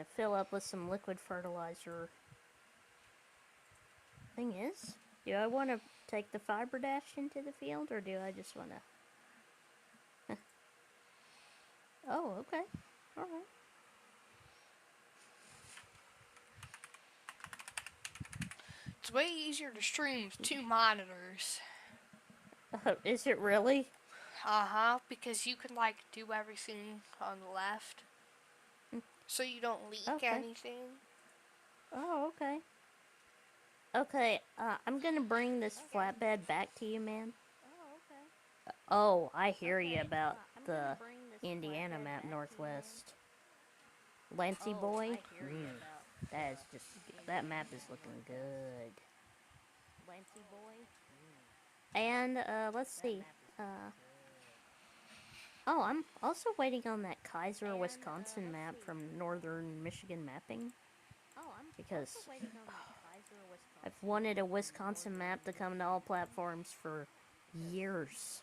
gonna fill up with some liquid fertilizer. Thing is, do I want to take the fiber dash into the field, or do I just want to... Oh, okay. Alright. It's way easier to stream with 2 monitors. Is it really? Because you can, like, do everything on the left. So you don't leak anything. Oh, okay. Okay, I'm gonna bring this flatbed back to you, man. Oh, I hear you about the Indiana map Northwest. Lancy boy? That is just... That map is looking good. Lancy boy? And, let's see. Oh, I'm also waiting on that Kaiser, Wisconsin map from Northern Michigan Mapping. Because I've wanted a Wisconsin map to come to all platforms for years.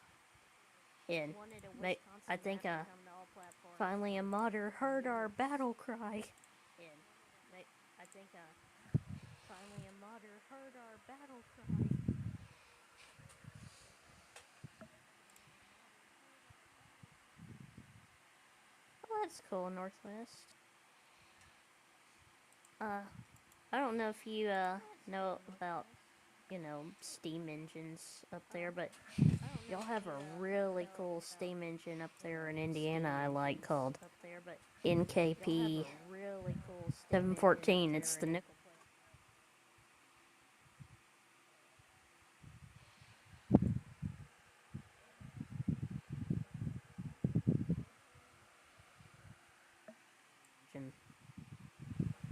And I think finally a modder heard our battle cry. I think finally a modder heard our battle cry. Oh, that's cool, Northwest. I don't know if you know about, steam engines up there, but y'all have a really cool steam engine up there in Indiana I like called NKP 714. It's the nickel.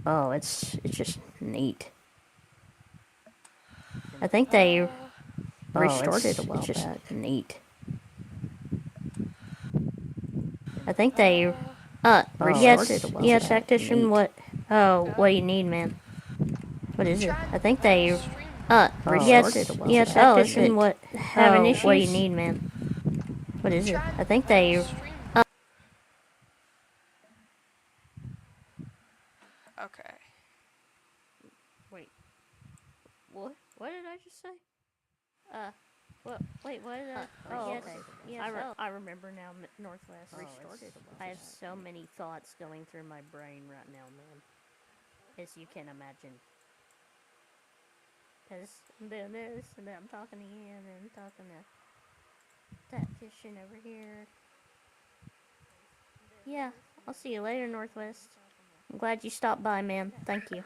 Oh, it's just neat. I think they restored it a while back. Neat. I think they yes, tactician. Neat. What? Oh, what do you need, man? What is it? I think they yes, tactician. What? Having issues? What do you need, man? What is it? I think they Okay. Wait. What? What did I just say? What? Wait, what did I... Oh, yes, okay. Yes, I remember now, Northwest. I have so many thoughts going through my brain right now, man. As you can imagine. Because I'm doing this, and then I'm talking to you, and then I'm talking to Tactician over here. Yeah, I'll see you later, Northwest. I'm glad you stopped by, man. Thank you.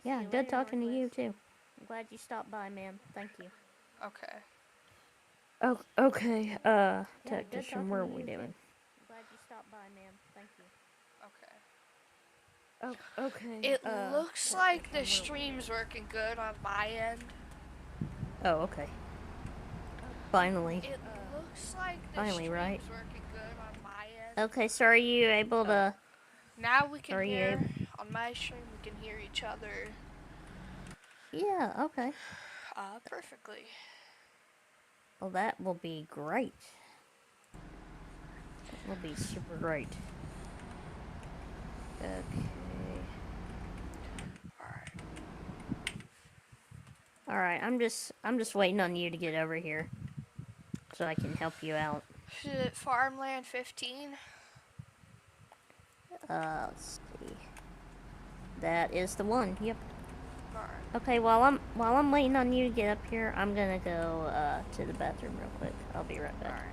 Yeah, good talking to you, too. I'm glad you stopped by, man. Thank you. Okay. Oh, okay. Tactician, where are we doing? I'm glad you stopped by, man. Thank you. Okay. Oh, okay. It looks like the stream's working good on my end. Oh, okay. Finally. It looks like the Finally, stream's right? working good on my end. Okay, so are you able to... Now we can hear, on my stream, we can hear each other. Yeah, okay. Perfectly. Well, that will be great. That will be super great. Okay. Alright, I'm just waiting on you to get over here. So I can help you out. Is it Farmland 15? Let's see. That is the one, yep. Alright. Okay, while I'm waiting on you to get up here, I'm gonna go to the bathroom real quick. I'll be right back. Alright.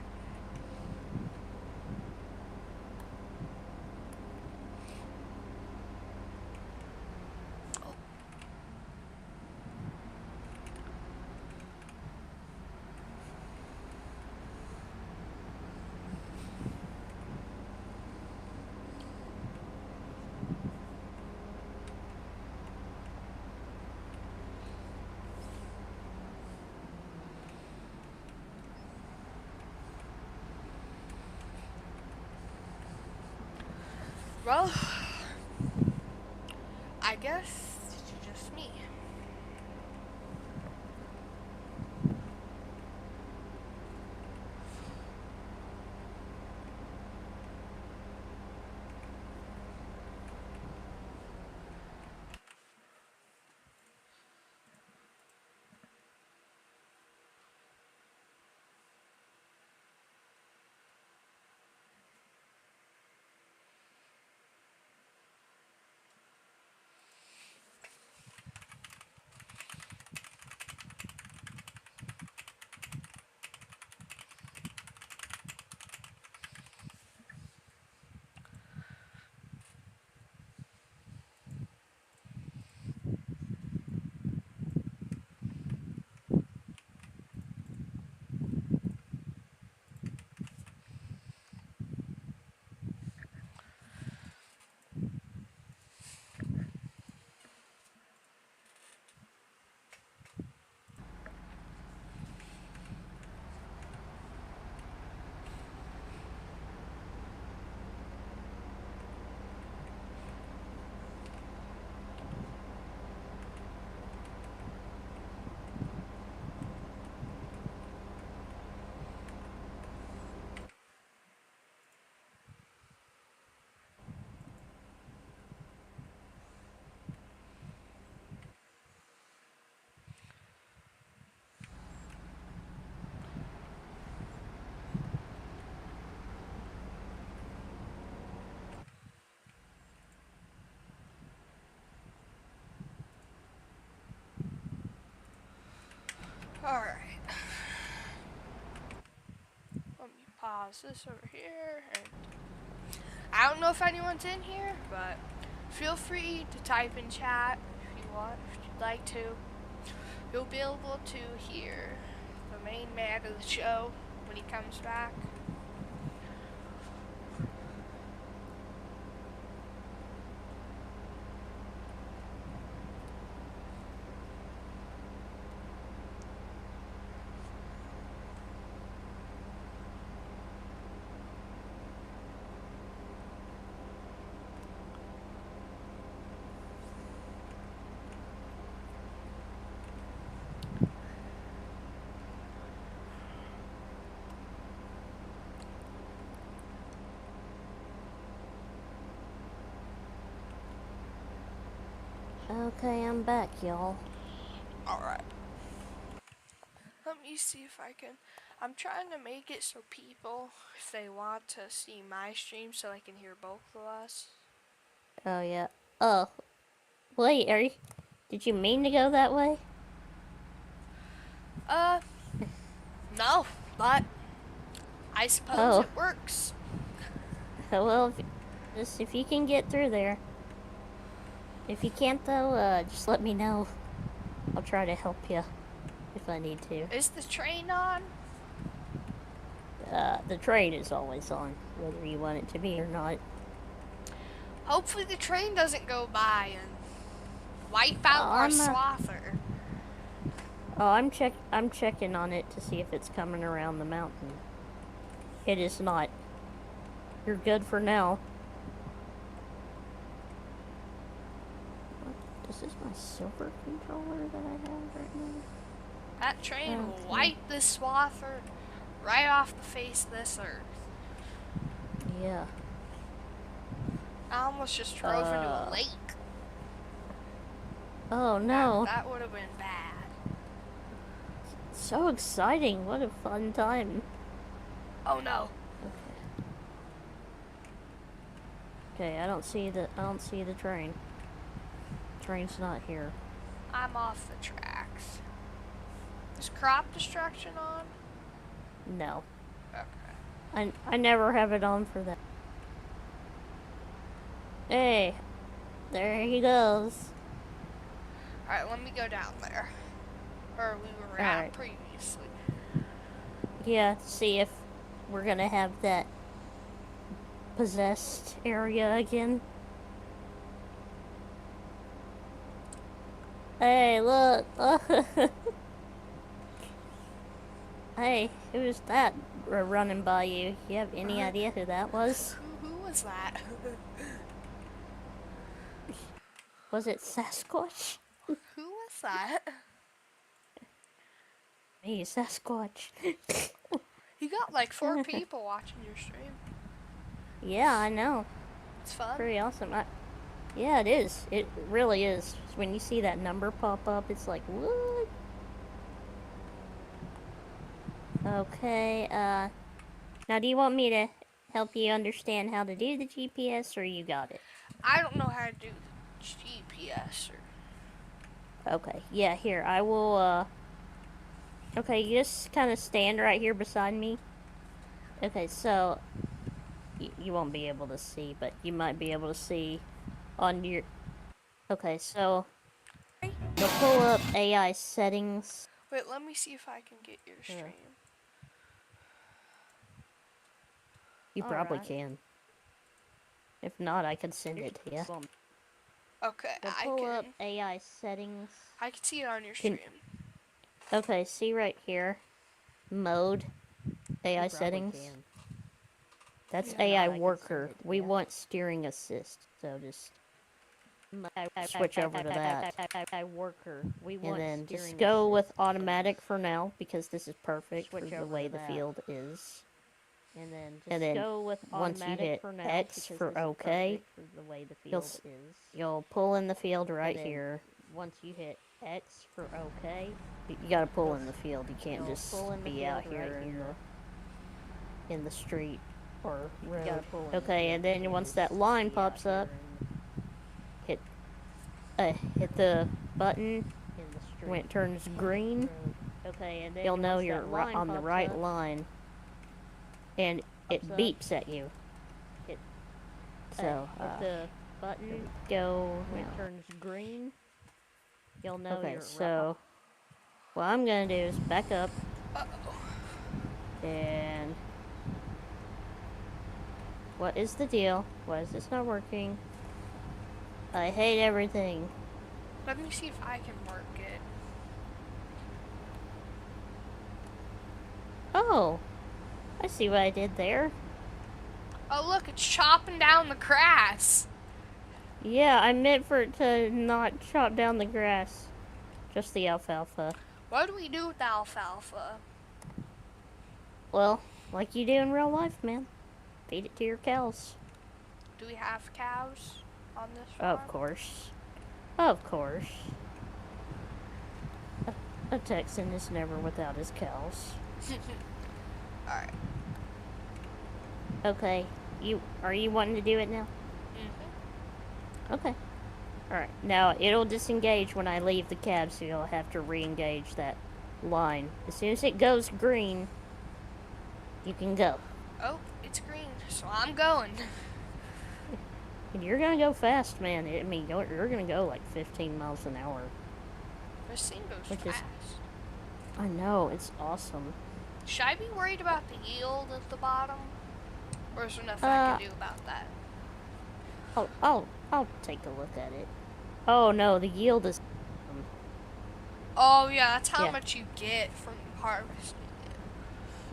Well, I guess it's just me. Alright. Let me pause this over here. And I don't know if anyone's in here, but feel free to type in chat if you want, if you'd like to. You'll be able to hear the main man of the show when he comes back. Okay, I'm back, y'all. Alright. Let me see if I can. I'm trying to make it so people, if they want to see my stream, so they can hear both of us. Oh, yeah. Oh. Wait, did you mean to go that way? No, but I suppose it works. Well, if you can get through there. If you can't, though, just let me know. I'll try to help you if I need to. Is the train on? The train is always on, whether you want it to be or not. Hopefully the train doesn't go by and wipe out our swather. Oh, I'm checking on it to see if it's coming around the mountain. It is not. You're good for now. This is my silver controller that I have right now. That train will wipe this swather right off the face of this earth. Yeah. I almost just drove into a lake. Oh no. That would have been bad. So exciting. What a fun time. Oh no. Okay, I don't see the train. Train's not here. I'm off the tracks. Is crop destruction on? No. Okay. I never have it on for that. Hey, there he goes. Alright, let me go down there. Where we were at previously. Yeah, see if we're gonna have that possessed area again. Hey, look! Hey, who's that running by you? You have any idea who that was? Who was that? Was it Sasquatch? Who was that? Me, Sasquatch. You got like 4 people watching your stream. Yeah, I know. It's fun. Pretty awesome. Yeah, it is. It really is. When you see that number pop up, it's like, what? Okay, now do you want me to help you understand how to do the GPS, or you got it? I don't know how to do the GPS. Okay, yeah, here, I will, okay, you just kind of stand right here beside me. Okay, so, you won't be able to see, but you might be able to see on your... Okay, so, you'll pull up AI settings. Wait, let me see if I can get your stream. You probably can. If not, I could send it to you. Okay, Pull up AI settings. I can see it on your stream. Okay, see right here. Mode. AI settings. That's AI worker. We want steering assist, so just switch over to that. AI worker. And then just go with automatic for now, because this is perfect for the way the field is. And then once you hit X for OK, you'll pull in the field right here. Once you hit X for OK, you gotta pull in the field. You can't just be out here in the street or road. Okay, and then once that line pops up, hit the button when it turns green. Okay, and then you'll know you're on the right line, and it beeps at you. So, if the button when it turns green, you'll know you're so what I'm gonna do is back up, and what is the deal? Why is this not working? I hate everything. Let me see if I can work it. Oh, I see what I did there. Oh, look, it's chopping down the grass. Yeah, I meant for it to not chop down the grass. Just the alfalfa. What do we do with the alfalfa? Well, like you do in real life, man. Feed it to your cows. Do we have cows on this farm? Of course. Of course. A Texan is never without his cows. Alright. Okay, are you wanting to do it now? Mm-hmm. Okay. Alright, now it'll disengage when I leave the cab, so you'll have to re-engage that line. As soon as it goes green, you can go. Oh, it's green, so I'm going. And you're gonna go fast, man. I mean, you're gonna go like 15 miles an hour. This thing goes fast. I know, it's awesome. Should I be worried about the yield at the bottom? Or is there nothing I can do about that? I'll take a look at it. Oh no, the yield is... Oh yeah, that's how much you get from harvesting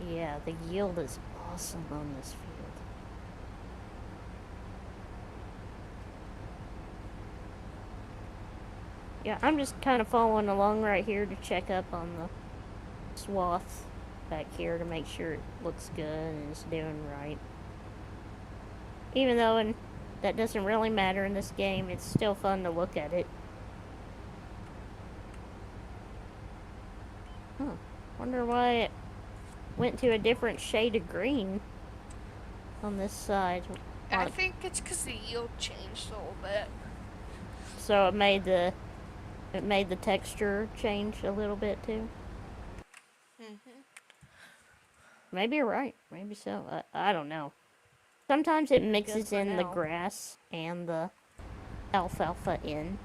it. Yeah, the yield is awesome on this field. Yeah, I'm just kind of following along right here to check up on the swath back here to make sure it looks good and it's doing right. Even though that doesn't really matter in this game, it's still fun to look at it. Huh. Wonder why it went to a different shade of green on this side. I think it's because the yield changed a little bit. So it made the texture change a little bit too. Mm-hmm. Maybe you're right. Maybe so. I don't know. Sometimes it mixes in the grass and the alfalfa in,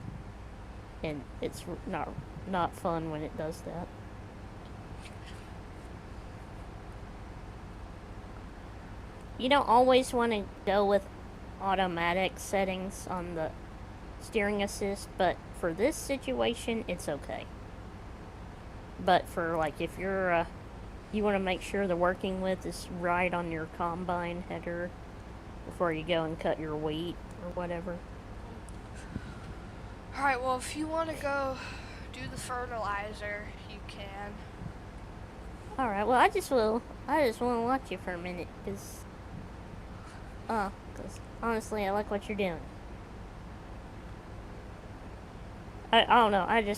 and it's not fun when it does that. You don't always want to go with automatic settings on the steering assist, but for this situation, it's okay. But for like if you're you want to make sure the working width is right on your combine header before you go and cut your wheat or whatever. Alright, well if you want to go do the fertilizer, you can. Alright, well I just want to watch you for a minute, because honestly I like what you're doing. I don't know,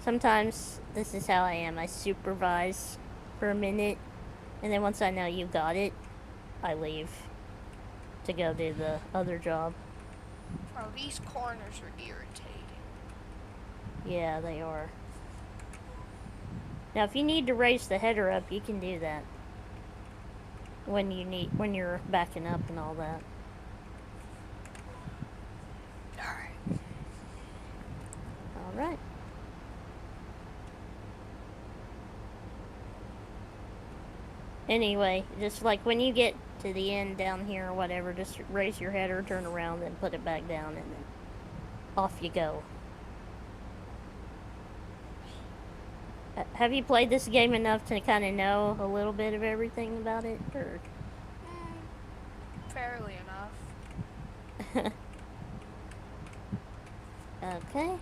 sometimes this is how I am. I supervise for a minute, and then once I know you got it, I leave to go do the other job. Oh, these corners are irritating. Yeah, they are. Now, if you need to raise the header up, you can do that. When you're backing up and all that. Alright. Alright. Anyway, just like when you get to the end down here or whatever, just raise your header, turn around, then put it back down, and then off you go. Have you played this game enough to kind of know a little bit of everything about it? Or? Fairly enough. Okay.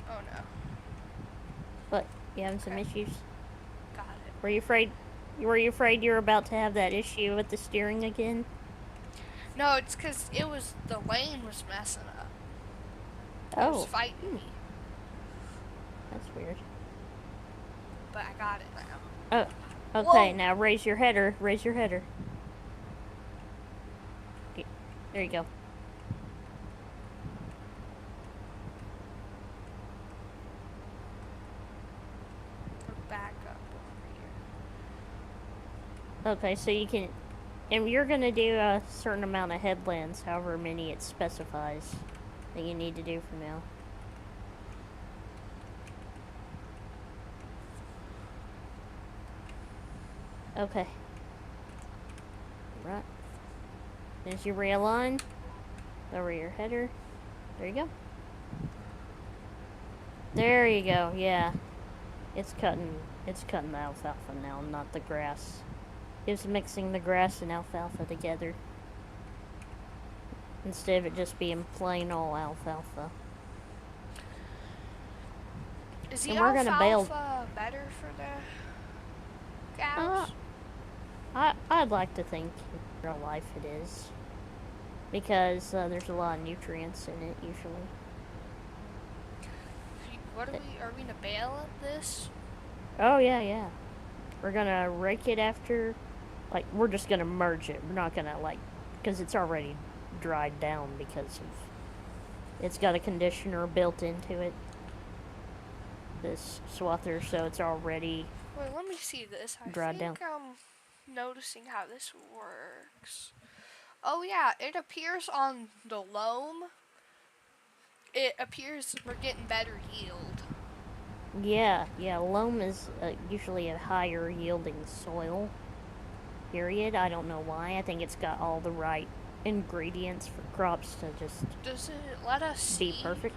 Oh no. What? You having some issues? Got it. Were you afraid you were about to have that issue with the steering again? No, it's because the lane was messing up. It was fighting me. That's weird. But I got it now. Oh, okay. Whoa. Now raise your header. Raise your header. There you go. We're back Okay, so you can... And you're gonna do a certain amount of headlands, however many it specifies that you need to do for now. Okay. Right. As you realign, lower your header. There you go. There you go, yeah. It's cutting the alfalfa now, not the grass. It's mixing the grass and alfalfa together. Instead of it just being plain old alfalfa. Is the And we're gonna bale... alfalfa better for the cows? I'd like to think in real life it is. Because there's a lot of nutrients in it, usually. What are we gonna bale this? Oh, yeah. We're gonna rake it after... Like, we're just gonna merge it. We're not gonna, like... Because it's already dried down because of... It's got a conditioner built into it. This swather, so it's already... Wait, let me see this. I dried think down. I'm noticing how this works. Oh yeah, it appears on the loam. It appears we're getting better yield. Yeah, loam is usually a higher yielding soil. Period. I don't know why. I think it's got all the right ingredients for crops to just... Does it let us be see perfect?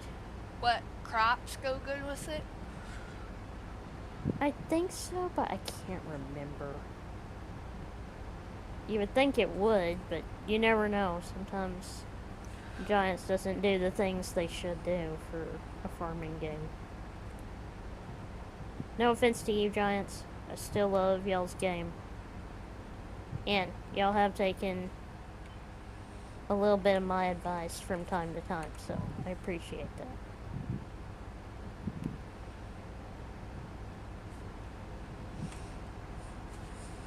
what crops go good with it? I think so, but I can't remember. You would think it would, but you never know. Sometimes Giants doesn't do the things they should do for a farming game. No offense to you, Giants. I still love y'all's game. And y'all have taken a little bit of my advice from time to time, so I appreciate that.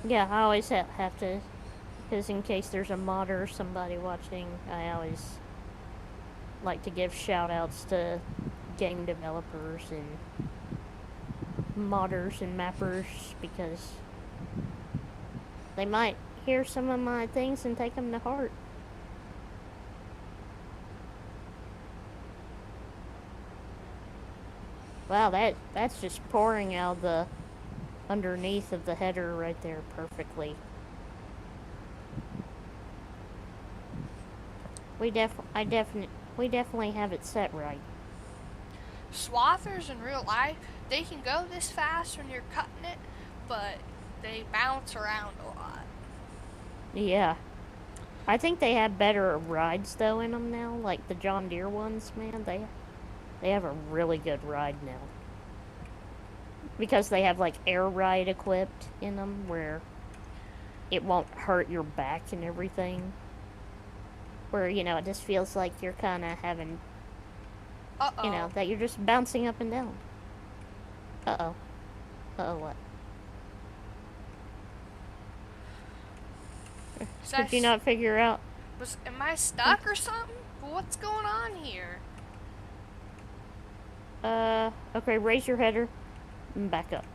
Yeah, I always have to, because in case there's a modder or somebody watching, I always like to give shout-outs to game developers and modders and mappers, because they might hear some of my things and take them to heart. Wow, that's just pouring out the underneath of the header right there perfectly. We definitely have it set right. Swathers in real life, they can go this fast when you're cutting it, but they bounce around a lot. Yeah. I think they have better rides though in them now, like the John Deere ones, man. They have a really good ride now. Because they have like air ride equipped in them where it won't hurt your back and everything. Where, you know, it just feels like you're kind of having, you know, that you're just bouncing up and down. Uh-oh. Uh-oh, what? Could you not figure out? Am I stuck or something? What's going on here? Okay, raise your header and back up.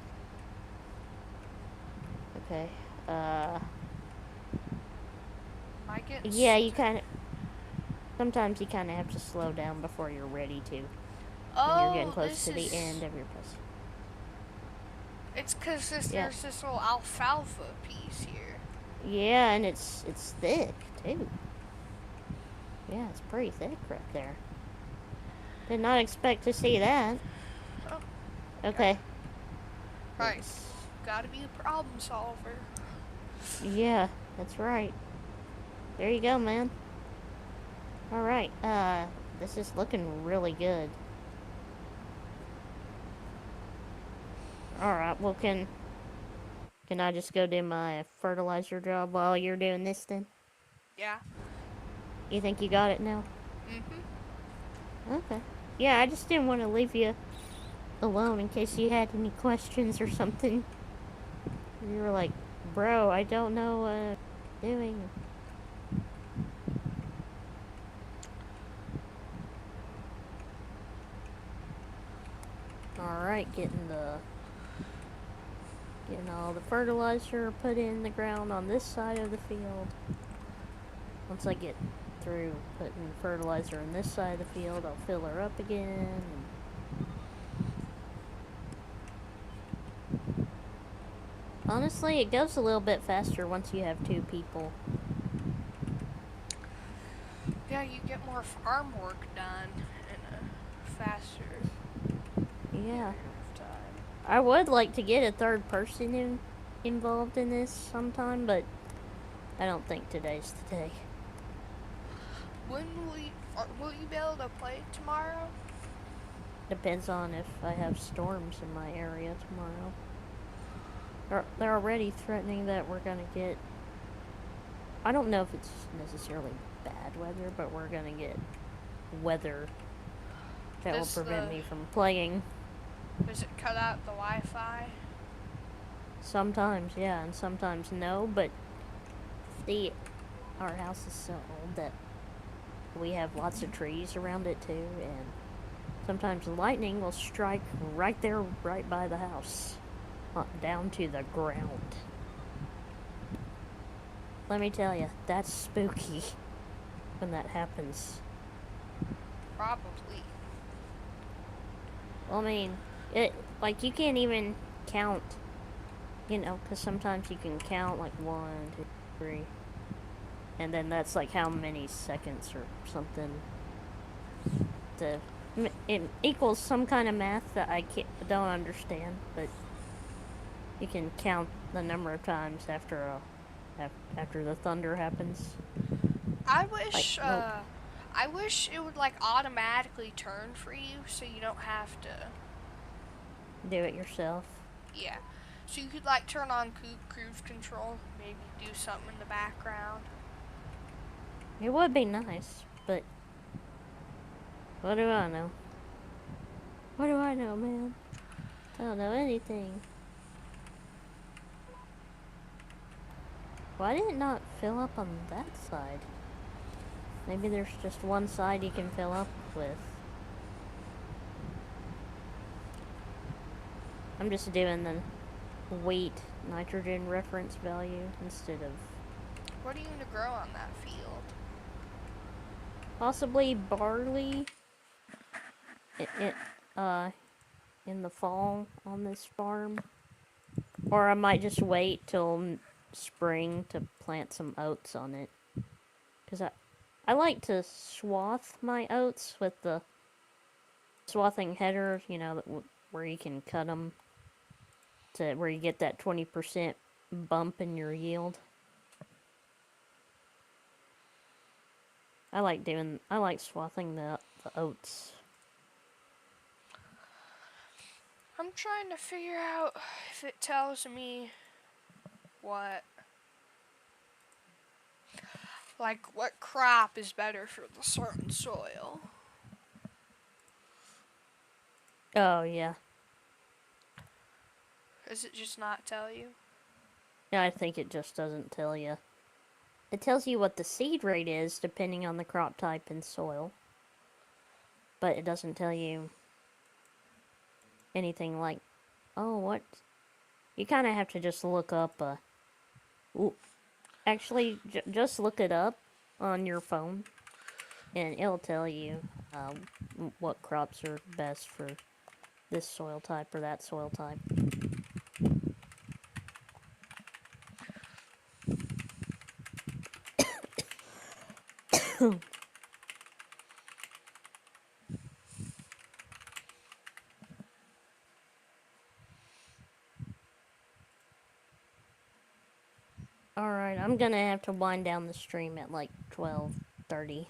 Okay, yeah, you kind of... Sometimes you kind of have to slow down before you're ready to. When you're getting close to the end of your puzzle. It's because there's this little alfalfa piece here. Yeah, and it's thick, too. Yeah, it's pretty thick right there. Did not expect to see that. Oh. Okay. Right. Gotta be a problem solver. Yeah, that's right. There you go, man. Alright, this is looking really good. Alright, well, can I just go do my fertilizer job while you're doing this, then? Yeah. You think you got it now? Mm-hmm. Okay. Yeah, I just didn't want to leave you alone in case you had any questions or something. You were like, bro, I don't know what I'm doing. Alright, getting the getting all the fertilizer put in the ground on this side of the field. Once I get through putting fertilizer in this side of the field, I'll fill her up again. Honestly, it goes a little bit faster once you have two people. Yeah, you get more farm work done in a faster Yeah. period of time. I would like to get a third person involved in this sometime, but I don't think today's the day. When will you be able to play tomorrow? Depends on if I have storms in my area tomorrow. They're already threatening that we're gonna get... I don't know if it's necessarily bad weather, but we're gonna get weather that will prevent me from playing. Does it cut out the Wi-Fi? Sometimes, yeah, and sometimes no, but our house is so old that we have lots of trees around it too, and sometimes lightning will strike right there, right by the house, down to the ground. Let me tell you, that's spooky when that happens. Probably. Well, I mean, you can't even count, because sometimes you can count, 1, 2, 3, and then that's, how many seconds or something. It equals some kind of math that I don't understand, but you can count the number of times after the thunder happens. I wish it would automatically turn for you, so you don't have to do it yourself. Yeah, so you could turn on cruise control, maybe do something in the background. It would be nice, but what do I know? What do I know, man? I don't know anything. Why did it not fill up on that side? Maybe there's just one side you can fill up with. I'm just doing the weight nitrogen reference value instead of... What are you going to grow on that field? Possibly barley. In the fall on this farm. Or I might just wait till spring to plant some oats on it. Because I like to swath my oats with the swathing headers, where you can cut them to where you get that 20% bump in your yield. I like swathing the oats. I'm trying to figure out if it tells me what crop is better for the certain soil. Oh, yeah. Does it just not tell you? Yeah, I think it just doesn't tell you. It tells you what the seed rate is depending on the crop type and soil. But it doesn't tell you anything like, oh, what? You kind of have to just look up actually, just look it up on your phone, and it'll tell you what crops are best for this soil type or that soil type. Alright, I'm gonna have to wind down the stream at 12:30.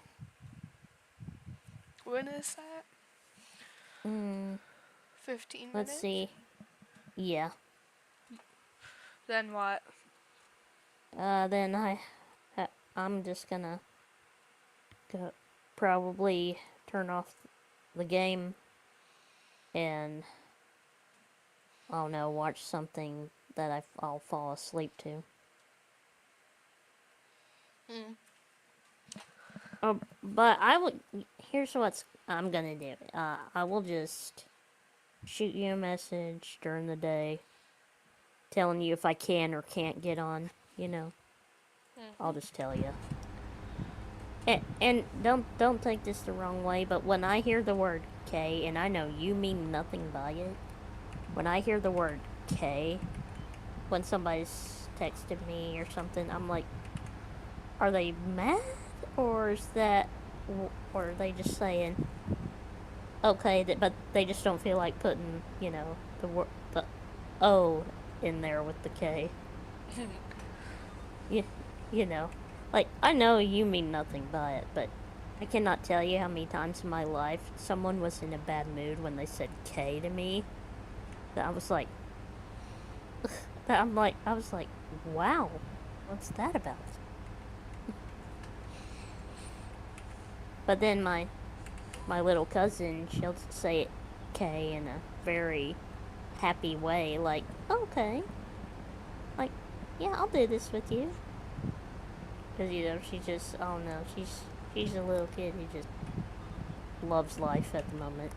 When is that? 15 minutes? Let's see. Yeah. Then what? Then I'm just gonna probably turn off the game and, I don't know, watch something that I'll fall asleep to. But here's what I'm gonna do. I will just shoot you a message during the day telling you if I can or can't get on, you know. I'll just tell you. And don't take this the wrong way, but when I hear the word K, and I know you mean nothing by it, when I hear the word K, when somebody's texted me or something, I'm like, are they mad, or or are they just saying okay, but they just don't feel like putting, you know, the O in there with the K. you know, like, I know you mean nothing by it, but I cannot tell you how many times in my life someone was in a bad mood when they said K to me. That I was like, I was like, wow, what's that about? But then my little cousin, she'll say K in a very happy way, like, okay, like, yeah, I'll do this with you. Because, you know, she just, I don't know, she's a little kid who just loves life at the moment.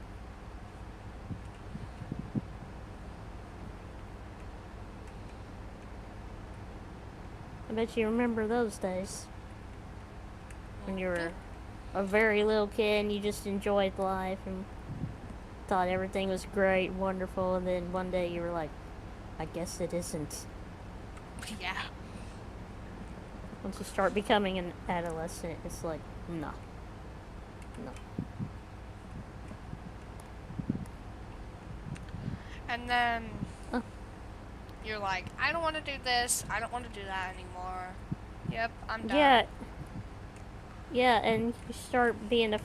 I bet you remember those days. When you were a very little kid and you just enjoyed life and thought everything was great, wonderful, and then one day you were like, I guess it isn't. Yeah. Once you start becoming an adolescent, it's like, no. And then you're like, I don't want to do this. I don't want to do that anymore. Yep, I'm done. Yeah, and you start being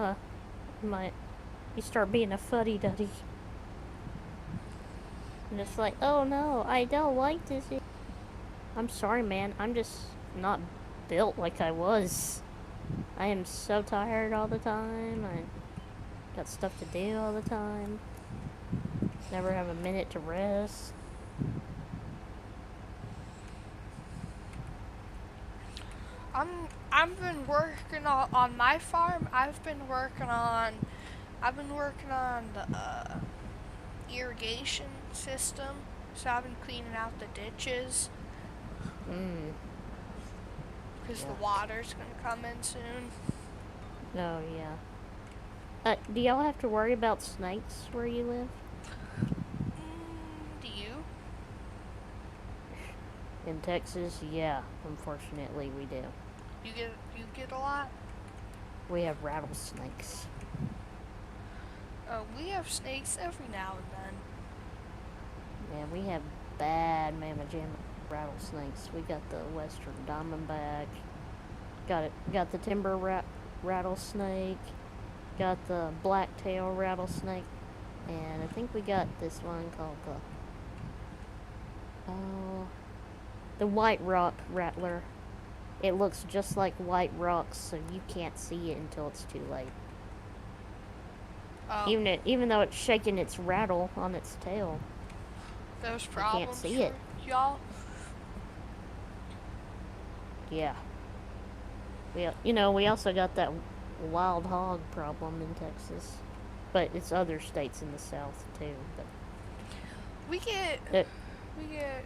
you start being a fuddy-duddy. And it's like, oh no, I don't like this. I'm sorry, man. I'm just not built like I was. I am so tired all the time. I got stuff to do all the time. Never have a minute to rest. I've been working on my farm. I've been working on the irrigation system. So I've been cleaning out the ditches. Because the water's gonna come in soon. Oh yeah. Do y'all have to worry about snakes where you live? Do you? In Texas, yeah. Unfortunately, we do. You get a lot? We have rattlesnakes. Oh, we have snakes every now and then. Yeah, we have bad mamma jamma rattlesnakes. We got the western diamondback. Got the timber rattlesnake. Got the blacktail rattlesnake. And I think we got this one called the white rock rattler. It looks just like white rocks, so you can't see it until it's too late. Oh. Even though it's shaking its rattle on its tail. There's problems. You can't see it. Y'all. Yeah. We also got that wild hog problem in Texas, but it's other states in the South too. But we get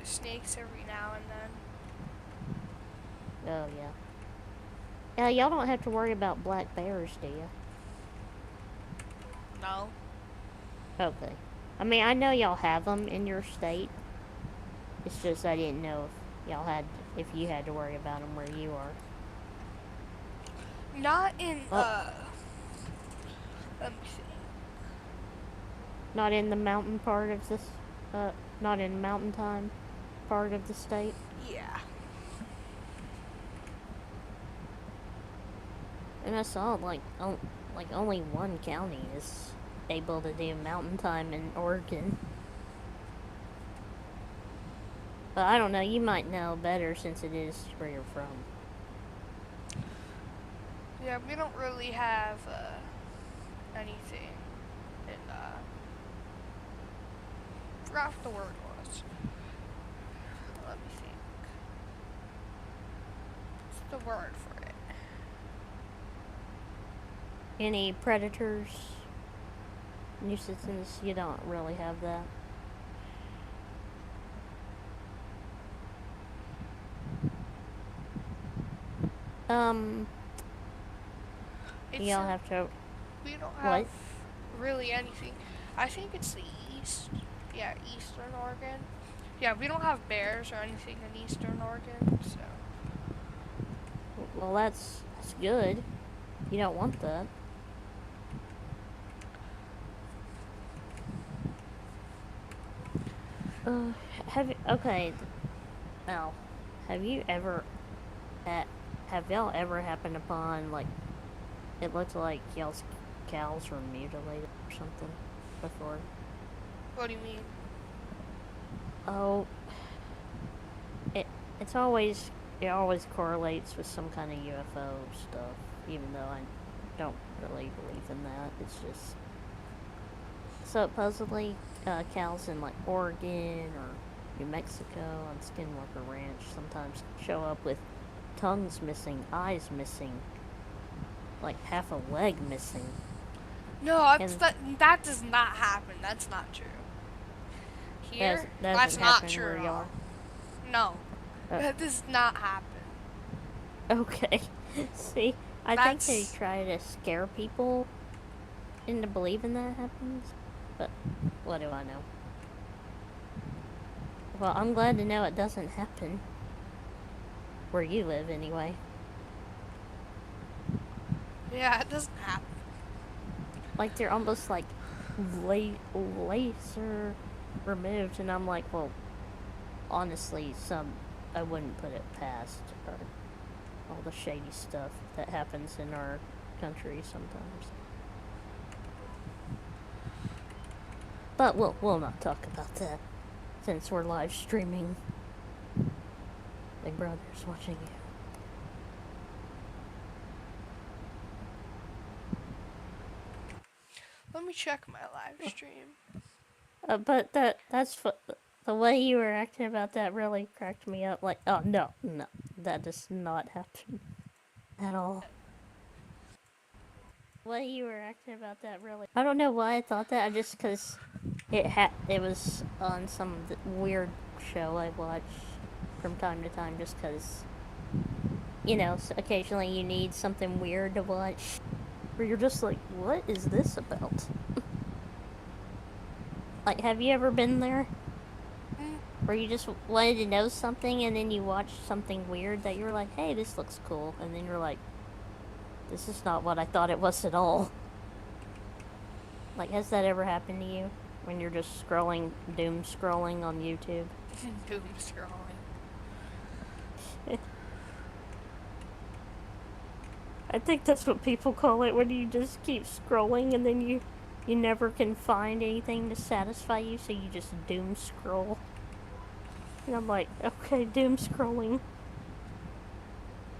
snakes every now and then. Oh yeah. Yeah, y'all don't have to worry about black bears, do you? No. Okay. I mean, I know y'all have them in your state. It's just I didn't know if you had to worry about them where you are. Not in let me see. Not in the mountain part of this. Not in mountain time part of the state. Yeah. And I saw like only one county is able to do mountain time in Oregon. But I don't know, you might know better since it is where you're from. Yeah, we don't really have anything in forgot what the word was. Let me think. What's the word for it? Any predators, nuisances? You don't really have that. It's y'all have to. we don't What? have really anything. I think it's the east. Yeah, Eastern Oregon. Yeah, we don't have bears or anything in Eastern Oregon, so. Well, that's good. You don't want that. Okay. Now, have you ever have y'all ever happened upon, like, it looked like y'all's cows were mutilated or something before? What do you mean? Oh, it it's always it always correlates with some kind of UFO stuff, even though I don't really believe in that. It's just supposedly cows in like Oregon or New Mexico on Skinwalker Ranch sometimes show up with tongues missing, eyes missing, like half a leg missing. No, And that does not happen. That's not true. Here, that that's doesn't not happen true where at y'all all. are. No, that does not happen. Okay. See, I think they That's try to scare people into believing that happens, but what do I know? Well, I'm glad to know it doesn't happen where you live, anyway. yeah, it doesn't happen. Like they're almost like laser removed, and I'm like, well, honestly, I wouldn't put it past all the shady stuff that happens in our country sometimes. But we'll not talk about that since we're live streaming. Big Brother's watching you. Let me check my live stream. But the way you were acting about that really cracked me up. Like, oh no, that does not happen at all. The way you were acting about that really. I don't know why I thought that. I just because it was on some weird show I watch from time to time, just because occasionally you need something weird to watch, where you're just like, what is this about? Like, have you ever been there? Where you just wanted to know something and then you watched something weird that you were like, hey, this looks cool. And then you're like, this is not what I thought it was at all. Like, has that ever happened to you? When you're just doom scrolling on YouTube? Doom scrolling. I think that's what people call it, when you just keep scrolling and then you never can find anything to satisfy you, so you just doom scroll. And I'm like, okay, doom scrolling.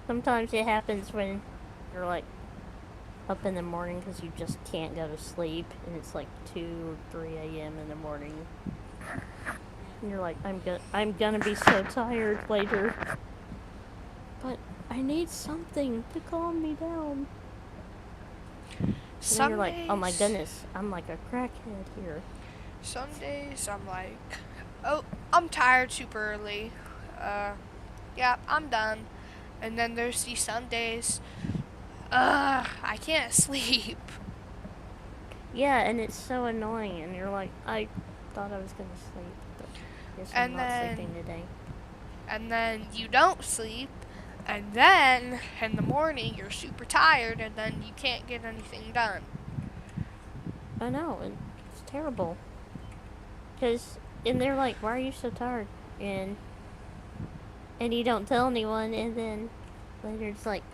Sometimes it happens when you're like up in the morning because you just can't go to sleep, and it's like 2 or 3 a.m. in the morning. And you're like, I'm gonna be so tired later. But I need something to calm me down. And then you're like, oh my goodness, I'm like a crackhead here. Some days I'm like, oh, I'm tired super early. Yeah, I'm done. And then there's these Sundays, I can't sleep. Yeah, and it's so annoying, and you're like, I thought I was gonna sleep, but guess I'm not sleeping today. And then you don't sleep, and then in the morning you're super tired, and then you can't get anything done. I know, and it's terrible. And they're like, why are you so tired? And you don't tell anyone, and then later it's like,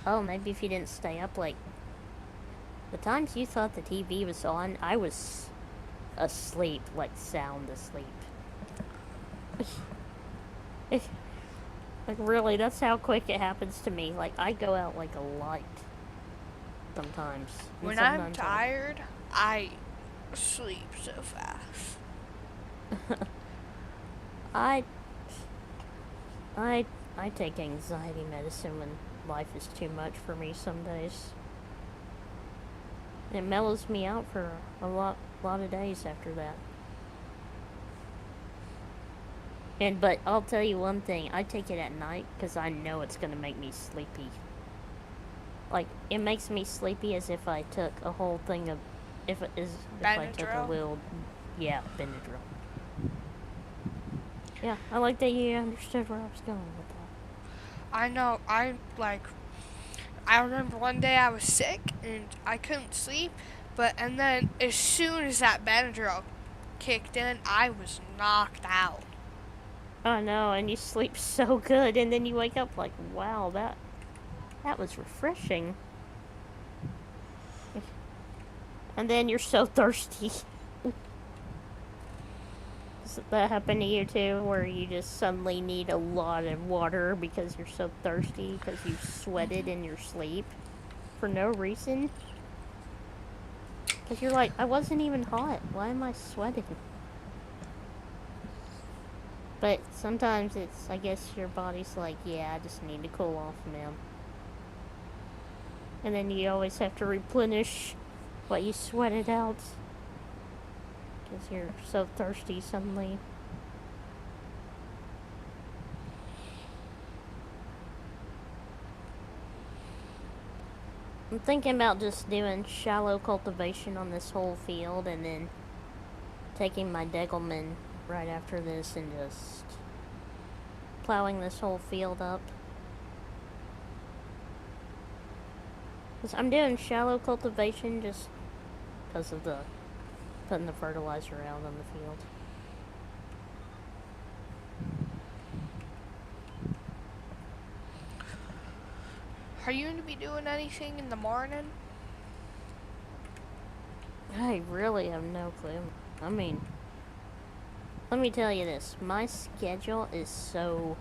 oh, maybe if you didn't stay up late. The times you thought the TV was on, I was asleep, like sound asleep. Like, really, that's how quick it happens to me. Like, I go out like a light sometimes. When I'm tired, I sleep so fast. I take anxiety medicine when life is too much for me some days. And it mellows me out for a lot of days after that. But I'll tell you one thing, I take it at night because I know it's going to make me sleepy. like, it makes me sleepy as if I took a whole thing of, if I took a Benadryl? little, yeah, Benadryl. Yeah, I like that you understood where I was going with that. I know. I remember one day I was sick and I couldn't sleep, and then as soon as that Benadryl kicked in, I was knocked out. Oh no, and you sleep so good, and then you wake up like, wow, that was refreshing. And then you're so thirsty. Does that happen to you too, where you just suddenly need a lot of water because you're so thirsty because you sweated in your sleep for no reason? Because you're like, I wasn't even hot. Why am I sweating? But sometimes it's, I guess your body's like, yeah, I just need to cool off, man. And then you always have to replenish what you sweated out. Because you're so thirsty suddenly. I'm thinking about just doing shallow cultivation on this whole field and then taking my Degelman right after this and just plowing this whole field up. Cause I'm doing shallow cultivation just because of the putting the fertilizer out on the field. Are you going to be doing anything in the morning? I really have no clue. I mean, let me tell you this. My schedule is so...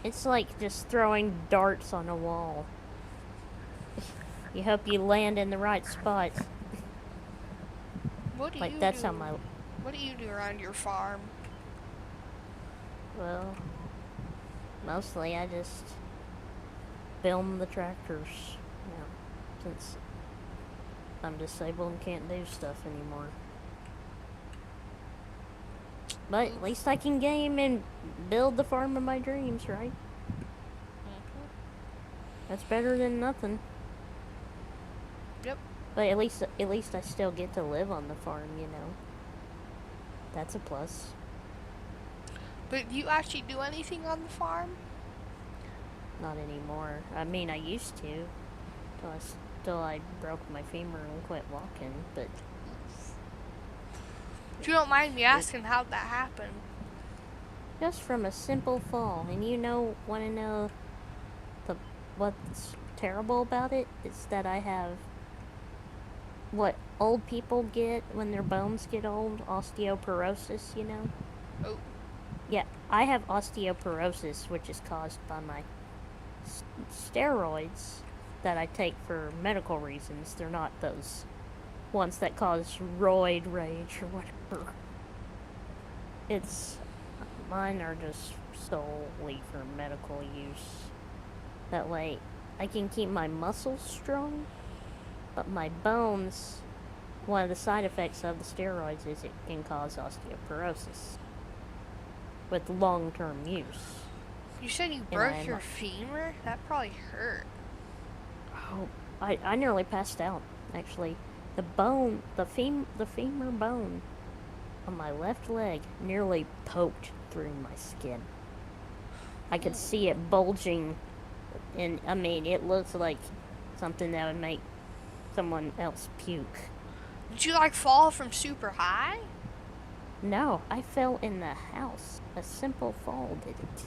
It's like just throwing darts on a wall. You hope you land in the right spot. What do Like, you that's do? how my... What do you do around your farm? Well, mostly I just film the tractors. You know, since I'm disabled and can't do stuff anymore. But at least I can game and build the farm of my dreams, right? That's better than nothing. Yep. But at least I still get to live on the farm, you know. That's a plus. But do you actually do anything on the farm? Not anymore. I mean, I used to. Till I broke my femur and quit walking, but... If you don't mind me asking, how'd that happen? Just from a simple fall. And wanna know what's terrible about it? Is that I have what old people get when their bones get old, osteoporosis, you know? Oh. Yeah, I have osteoporosis, which is caused by my steroids that I take for medical reasons. They're not those ones that cause roid rage or whatever. Mine are just solely for medical use. That way, I can keep my muscles strong, but my bones, one of the side effects of the steroids is it can cause osteoporosis with long-term use. You said you broke your femur? That probably hurt. Oh, I nearly passed out, actually. The femur bone on my left leg nearly poked through my skin. I could see it bulging, and I mean, it looks like something that would make someone else puke. Did you fall from super high? No, I fell in the house. A simple fall did it.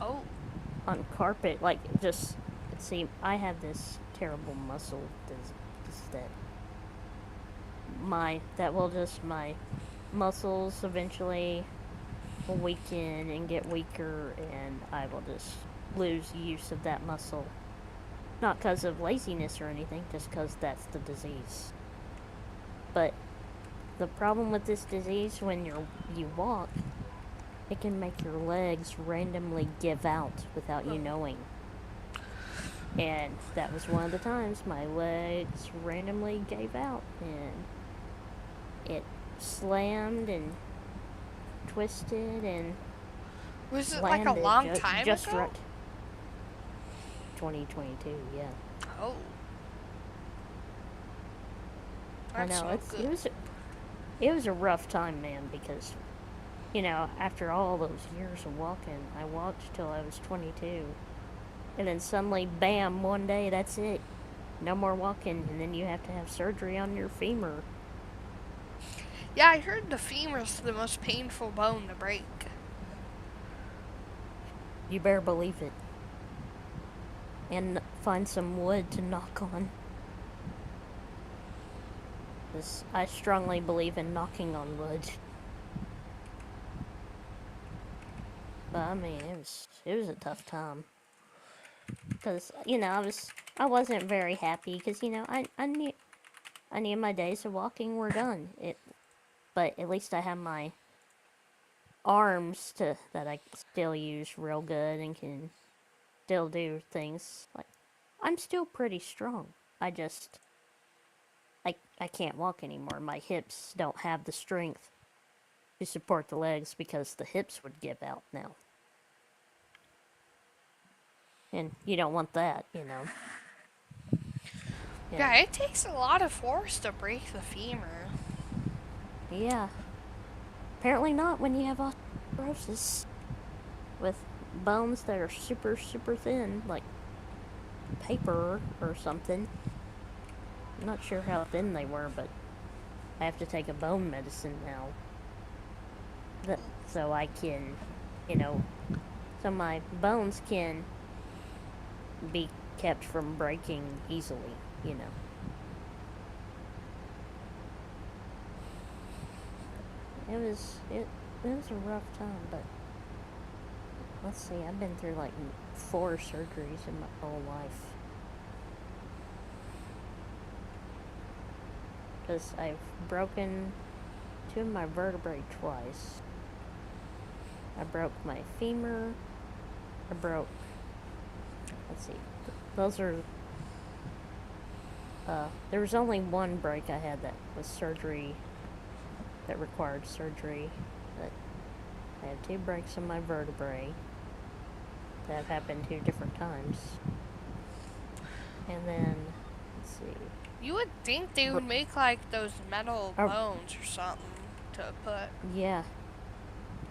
Oh. On carpet, see, I have this terrible muscle my muscles eventually will weaken and get weaker, and I will just lose use of that muscle. Not because of laziness or anything, just because that's the disease. But the problem with this disease, when you walk, it can make your legs randomly give out without you knowing. And that was one of the times my legs randomly gave out, and it slammed and twisted, and Was it like a long time just ago? right. 2022, yeah. Oh. I That's know, no good. it was a rough time, man, because, you know, after all those years of walking, I walked till I was 22. And then suddenly, bam, one day, that's it. No more walking, and then you have to have surgery on your femur. Yeah, I heard the femur's the most painful bone to break. You better believe it. And find some wood to knock on. Because I strongly believe in knocking on wood. But I mean, it was a tough time. Because, you know, I wasn't very happy because, you know, I knew my days of walking were done. But at least I have my arms that I still use real good and can still do things. Like, I'm still pretty strong. I can't walk anymore. My hips don't have the strength to support the legs because the hips would give out now. And you don't want that, you know. Yeah, it takes a lot of force to break the femur. Yeah. Apparently not when you have osteoporosis with bones that are super, super thin, like paper or something. I'm not sure how thin they were, but I have to take a bone medicine now. So I can, you know, so my bones can be kept from breaking easily, you know. It was a rough time, but let's see, I've been through like 4 surgeries in my whole life. Because I've broken 2 of my vertebrae twice. I broke my femur. Let's see, those are, there was only one break I had that was surgery, that required surgery, but I had 2 breaks in my vertebrae that have happened 2 different times. And then, let's see. You would think they would make like those metal bones or something to put. Yeah.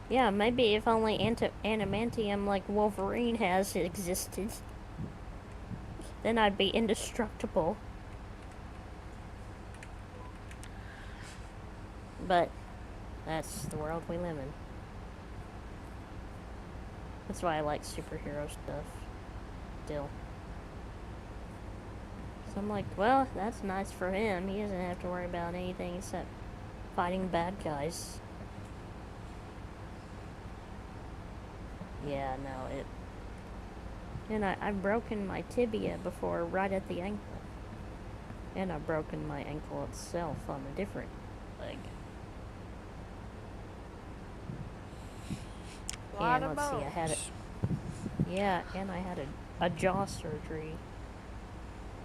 Yeah, maybe if only adamantium like Wolverine has existed, then I'd be indestructible. But that's the world we live in. That's why I like superhero stuff. Still. So I'm like, well, that's nice for him. He doesn't have to worry about anything except fighting bad guys. Yeah, no, and I've broken my tibia before, right at the ankle. And I've broken my ankle itself on a different leg. And let's see, I had I had a jaw surgery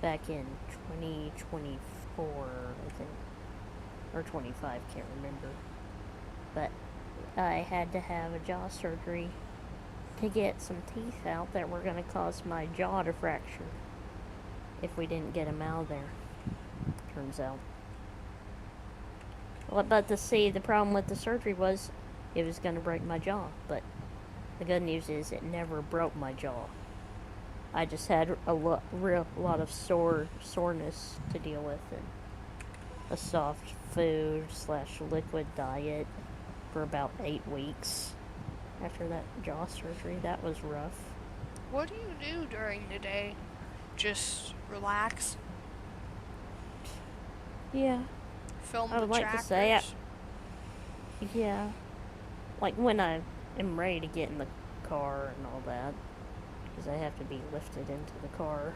back in 2024, I think. Or 25, can't remember. But I had to have a jaw surgery to get some teeth out that were going to cause my jaw to fracture if we didn't get them out of there, turns out. Well, but the problem with the surgery was it was going to break my jaw, but the good news is it never broke my jaw. I just had a lot of soreness to deal with, and a soft food / liquid diet for about 8 weeks after that jaw surgery. That was rough. What do you do during the day? Just relax? Yeah. Film I would the like tractors? to say yeah. Like when I am ready to get in the car and all that, because I have to be lifted into the car.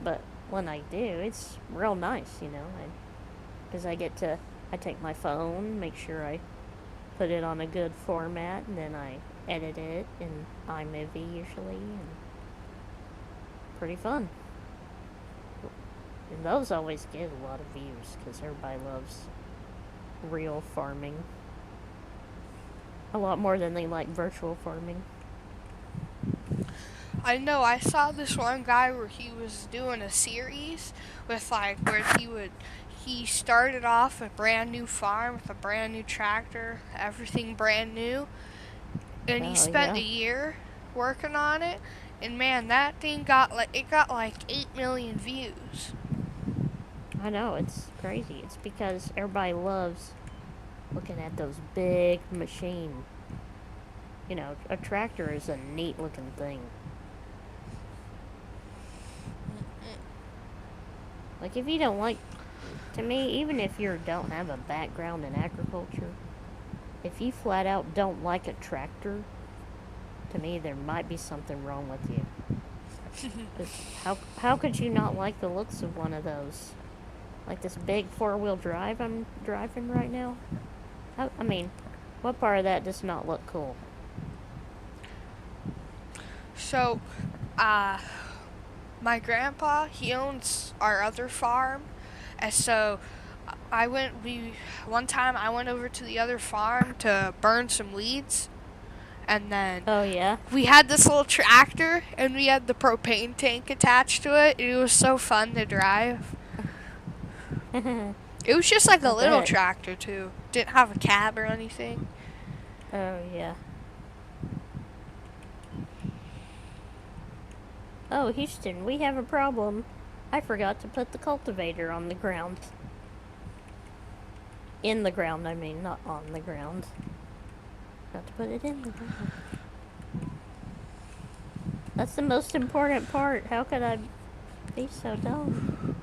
But when I do, it's real nice, you know, because I take my phone, make sure I put it on a good format, and then I edit it in iMovie usually, and pretty fun. And those always get a lot of views, because everybody loves real farming. A lot more than they like virtual farming. I know, I saw this one guy where he was doing a series with like where he started off a brand new farm with a brand new tractor, everything brand new, and he spent a year working on it, and man, that thing got like 8 million views. I know, it's crazy. It's because everybody loves looking at those big machines. You know, a tractor is a neat looking thing. Like, if you don't like, to me, even if you don't have a background in agriculture, if you flat out don't like a tractor, to me, there might be something wrong with you. How could you not like the looks of one of those? Like this big 4-wheel drive I'm driving right now? I mean, what part of that does not look cool? So, my grandpa, he owns our other farm, and so one time I went over to the other farm to burn some weeds, and then Oh yeah? we had this little tractor, and we had the propane tank attached to it, and it was so fun to drive. It was just like a little tractor too. Didn't have a cab or anything. Oh yeah. Oh, Houston, we have a problem. I forgot to put the cultivator on the ground. In the ground, I mean, not on the ground. Got to put it in the ground. That's the most important part. How could I be so dumb?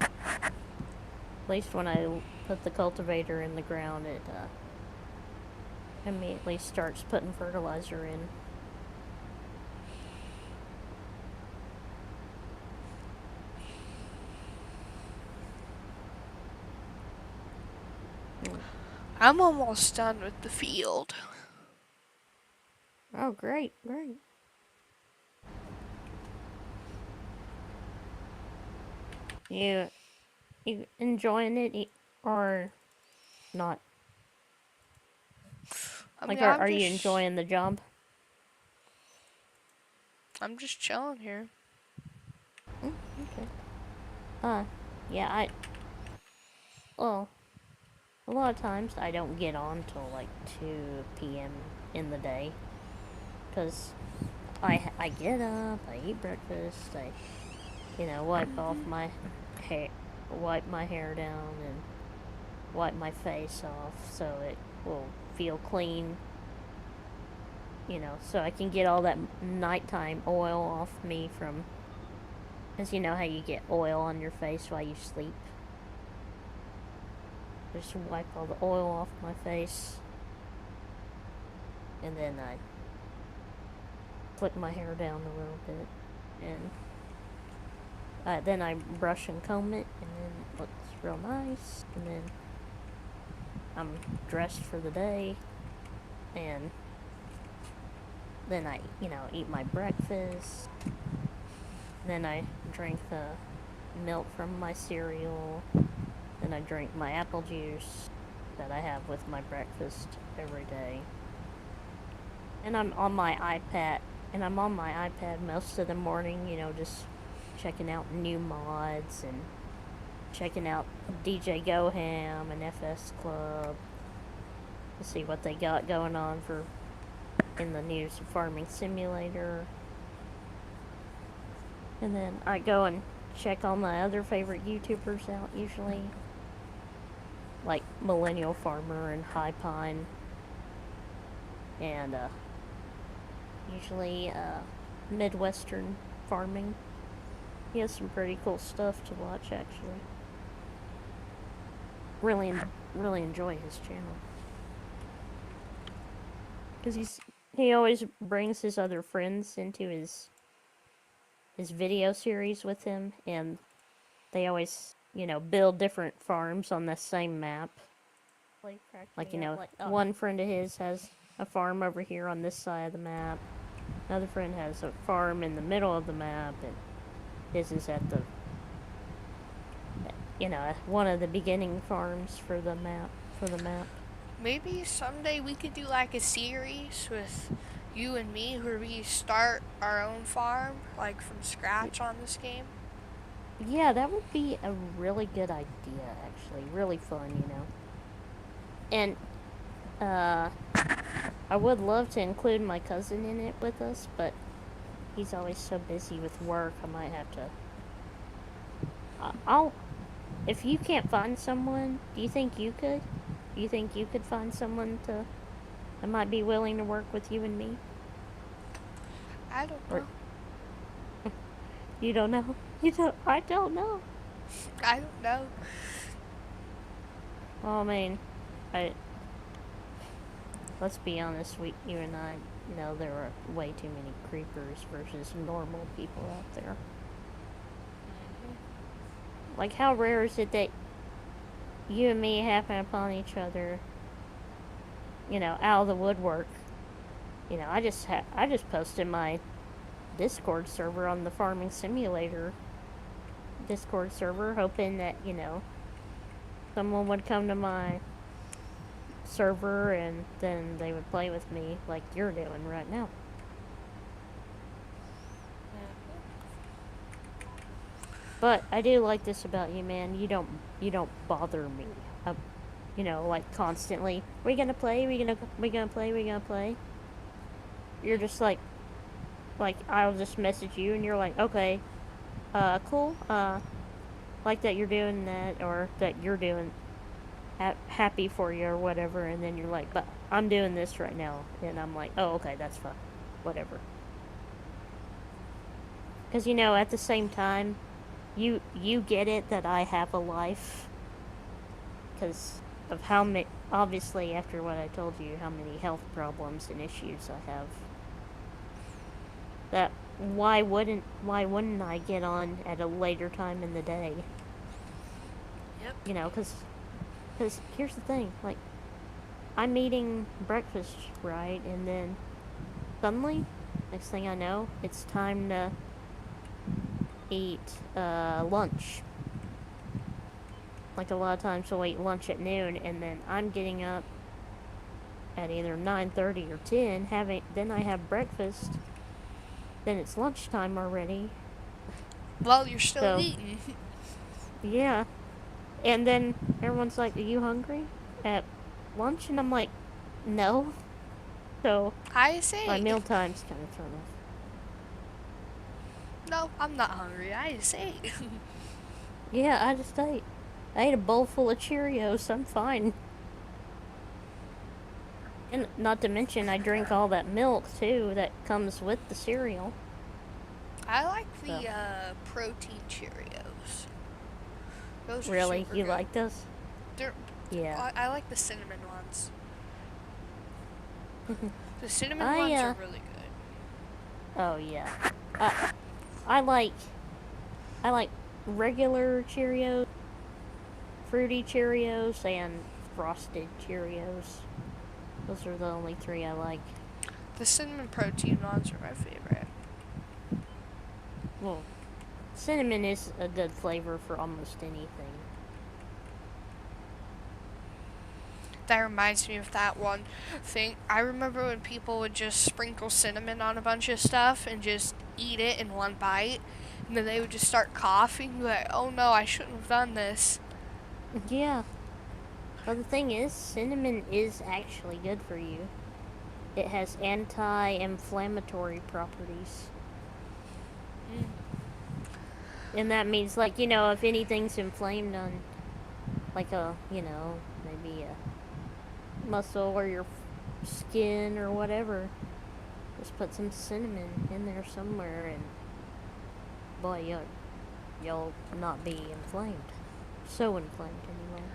At least when I put the cultivator in the ground, it immediately starts putting fertilizer in. I'm almost done with the field. Oh, great, great. You enjoying it or not? Like, are you enjoying the job? I'm just chilling here. Okay. Yeah, well, a lot of times I don't get on till like 2 p.m. in the day. Because I get up, I eat breakfast, I, wipe off my hair, wipe my hair down and wipe my face off so it will feel clean. So I can get all that nighttime oil off me from, because you know how you get oil on your face while you sleep. Just wipe all the oil off my face. And then I flick my hair down a little bit. And then I brush and comb it, and then it looks real nice. And then I'm dressed for the day. And then I, eat my breakfast. Then I drink the milk from my cereal. Then I drink my apple juice that I have with my breakfast every day. And I'm on my iPad most of the morning, just checking out new mods and checking out DJ GoHam and FS Club to see what they got going on in the new farming simulator. And then I go and check all my other favorite YouTubers out usually, like Millennial Farmer and High Pine, and usually Midwestern Farming. He has some pretty cool stuff to watch, actually. Really enjoy his channel. Because he always brings his other friends into his video series with him, and they always, build different farms on the same map. Like, one friend of his has a farm over here on this side of the map. Another friend has a farm in the middle of the map, and his is at the, one of the beginning farms for the map. maybe someday we could do like a series with you and me where we start our own farm, like from scratch on this game. Yeah, that would be a really good idea, actually. Really fun, you know. And, I would love to include my cousin in it with us, but he's always so busy with work, I might have to... I'll... If you can't find someone, do you think you could? Do you think you could find someone that might be willing to work with you and me? I don't Or know. you don't know? You don't... I don't know. I don't know. Well, I mean, let's be honest, you and I know there are way too many creepers versus normal people out there. Like, how rare is it that you and me happen upon each other, you know, out of the woodwork? You know, I just posted my Discord server on the Farming Simulator Discord server, hoping that, you know, someone would come to my server and then they would play with me like you're doing right now. But I do like this about you, man. You don't bother me. You know, like constantly. We gonna play? We gonna play? We gonna play? You're just like I'll just message you and you're like, okay, cool. Like that you're doing that, or that you're doing happy for you or whatever, and then you're like, but I'm doing this right now, and I'm like, oh, okay, that's fine, whatever. Because, you know, at the same time, you get it that I have a life, because of how many, obviously, after what I told you, how many health problems and issues I have. That, why wouldn't I get on at a later time in the day? Yep. You know, because here's the thing, like, I'm eating breakfast, right, and then suddenly, next thing I know, it's time to eat lunch. Like, a lot of times we'll eat lunch at noon, and then I'm getting up at either 9:30 or 10, then I have breakfast, then it's lunchtime already. Well, you're still So, eating. yeah. And then everyone's like, are you hungry at lunch? And I'm like, no. So, I say. my meal time's kind of thrown off. No, I'm not hungry. I just ate. Yeah, I just ate. I ate a bowl full of Cheerios. I'm fine. And not to mention, I drink all that milk, too, that comes with the cereal. I like the protein Cheerios. Those Really? are super You good. like those? Yeah. I like the cinnamon ones. The cinnamon ones are really good. Oh, yeah. I like regular Cheerios, fruity Cheerios, and frosted Cheerios. Those are the only three I like. The cinnamon protein ones are my favorite. Well, cinnamon is a good flavor for almost anything. That reminds me of that one thing. I remember when people would just sprinkle cinnamon on a bunch of stuff and just eat it in one bite. And then they would just start coughing. Like, oh no, I shouldn't have done this. Yeah. Well, the thing is, cinnamon is actually good for you. It has anti-inflammatory properties. And that means, like, you know, if anything's inflamed on, like, maybe a muscle or your skin or whatever, just put some cinnamon in there somewhere, and boy, you'll not be inflamed. So inflamed, anyway.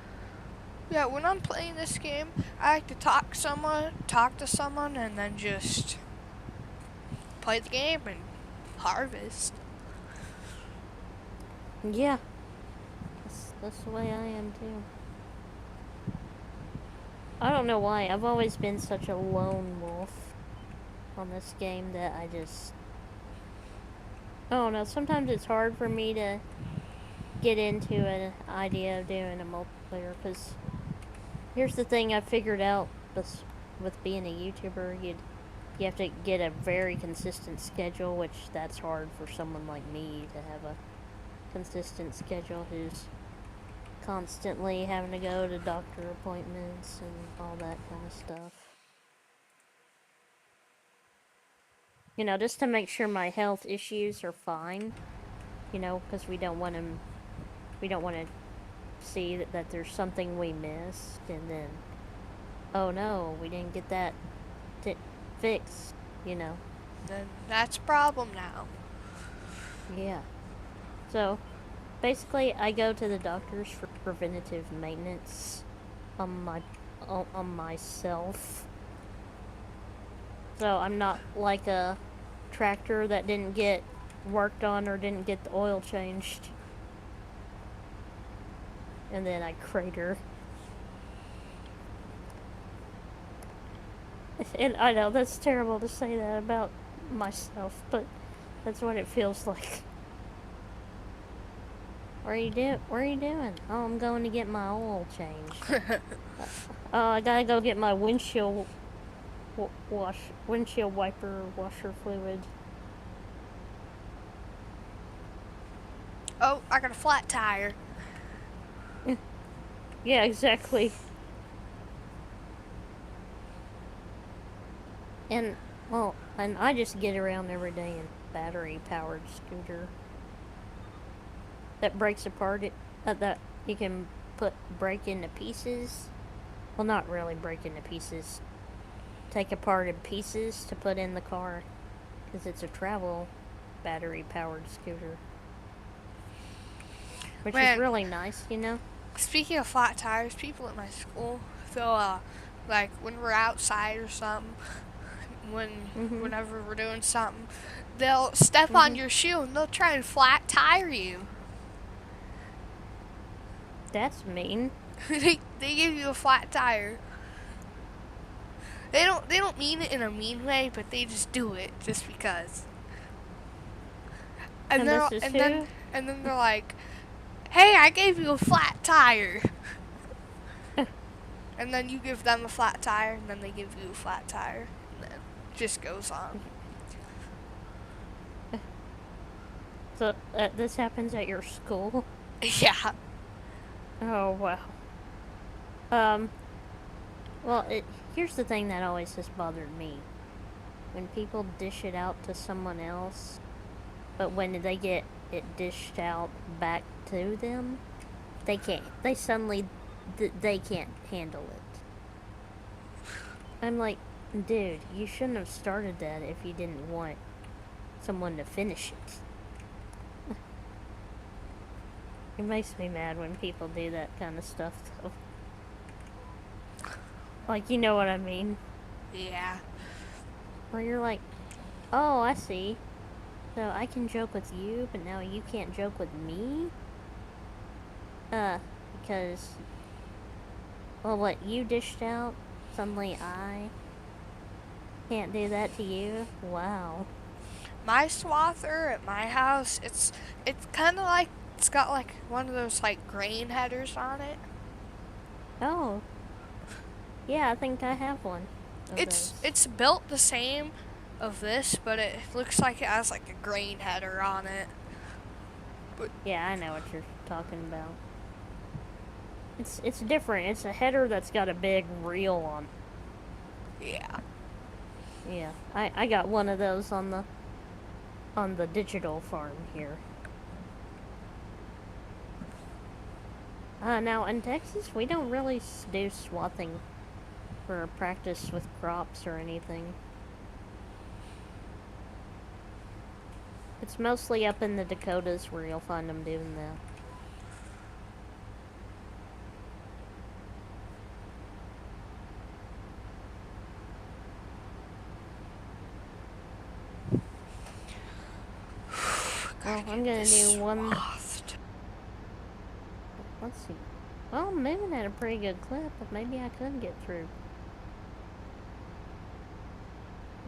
Yeah, when I'm playing this game, I like to talk to someone, and then just play the game and harvest. Yeah. That's the way I am, too. I don't know why. I've always been such a lone wolf on this game that I don't know. Sometimes it's hard for me to get into an idea of doing a multiplayer, because Here's the thing I figured out with being a YouTuber, you have to get a very consistent schedule, which that's hard for someone like me to have a consistent schedule who's constantly having to go to doctor appointments and all that kind of stuff. You know, just to make sure my health issues are fine. You know, because we don't want to see that there's something we missed, and then, oh no, we didn't get that fixed. You know. Then that's a problem now. Yeah. So, basically, I go to the doctors for preventative maintenance on myself. So I'm not like a tractor that didn't get worked on or didn't get the oil changed. And then I crater. And I know that's terrible to say that about myself, but that's what it feels like. What are you doing? Oh, I'm going to get my oil changed. Oh, I gotta go get my windshield wiper washer fluid. Oh, I got a flat tire. Yeah, exactly. And, well, and I just get around every day in a battery-powered scooter that breaks apart, that you can break into pieces. Well, not really break into pieces. Take apart in pieces to put in the car, because it's a travel battery-powered scooter. Which is really nice, you know? Speaking of flat tires, people at my school, they'll, like, when we're outside or something, whenever we're doing something, they'll step on your shoe and they'll try and flat tire you. That's mean. They give you a flat tire. They don't mean it in a mean way, but they just do it just because. And then they're like, "Hey, I gave you a flat tire." And then you give them a flat tire, and then they give you a flat tire, and then it just goes on. So this happens at your school? Yeah. Oh wow. Well, here's the thing that always has bothered me. When people dish it out to someone else, but when they get it dished out back to them, they can't. They suddenly, they can't handle it. I'm like, dude, you shouldn't have started that if you didn't want someone to finish it. It makes me mad when people do that kind of stuff, though. Like, you know what I mean? Yeah. Where you're like, oh, I see. So I can joke with you, but now you can't joke with me? Because, well, what you dished out, suddenly I can't do that to you? Wow. My swather at my house, it's kind of like, it's got like one of those like grain headers on it. Oh. Yeah, I think I have one. It's built the same of this, but it looks like it has like a grain header on it. But yeah, I know what you're talking about. It's different. It's a header that's got a big reel on. Yeah. Yeah, I got one of those on the digital farm here. Now in Texas, we don't really do swathing for practice with crops or anything. It's mostly up in the Dakotas where you'll find them doing that. Well, I'm gonna do one. Let's see. Well, I'm moving at a pretty good clip, but maybe I could get through.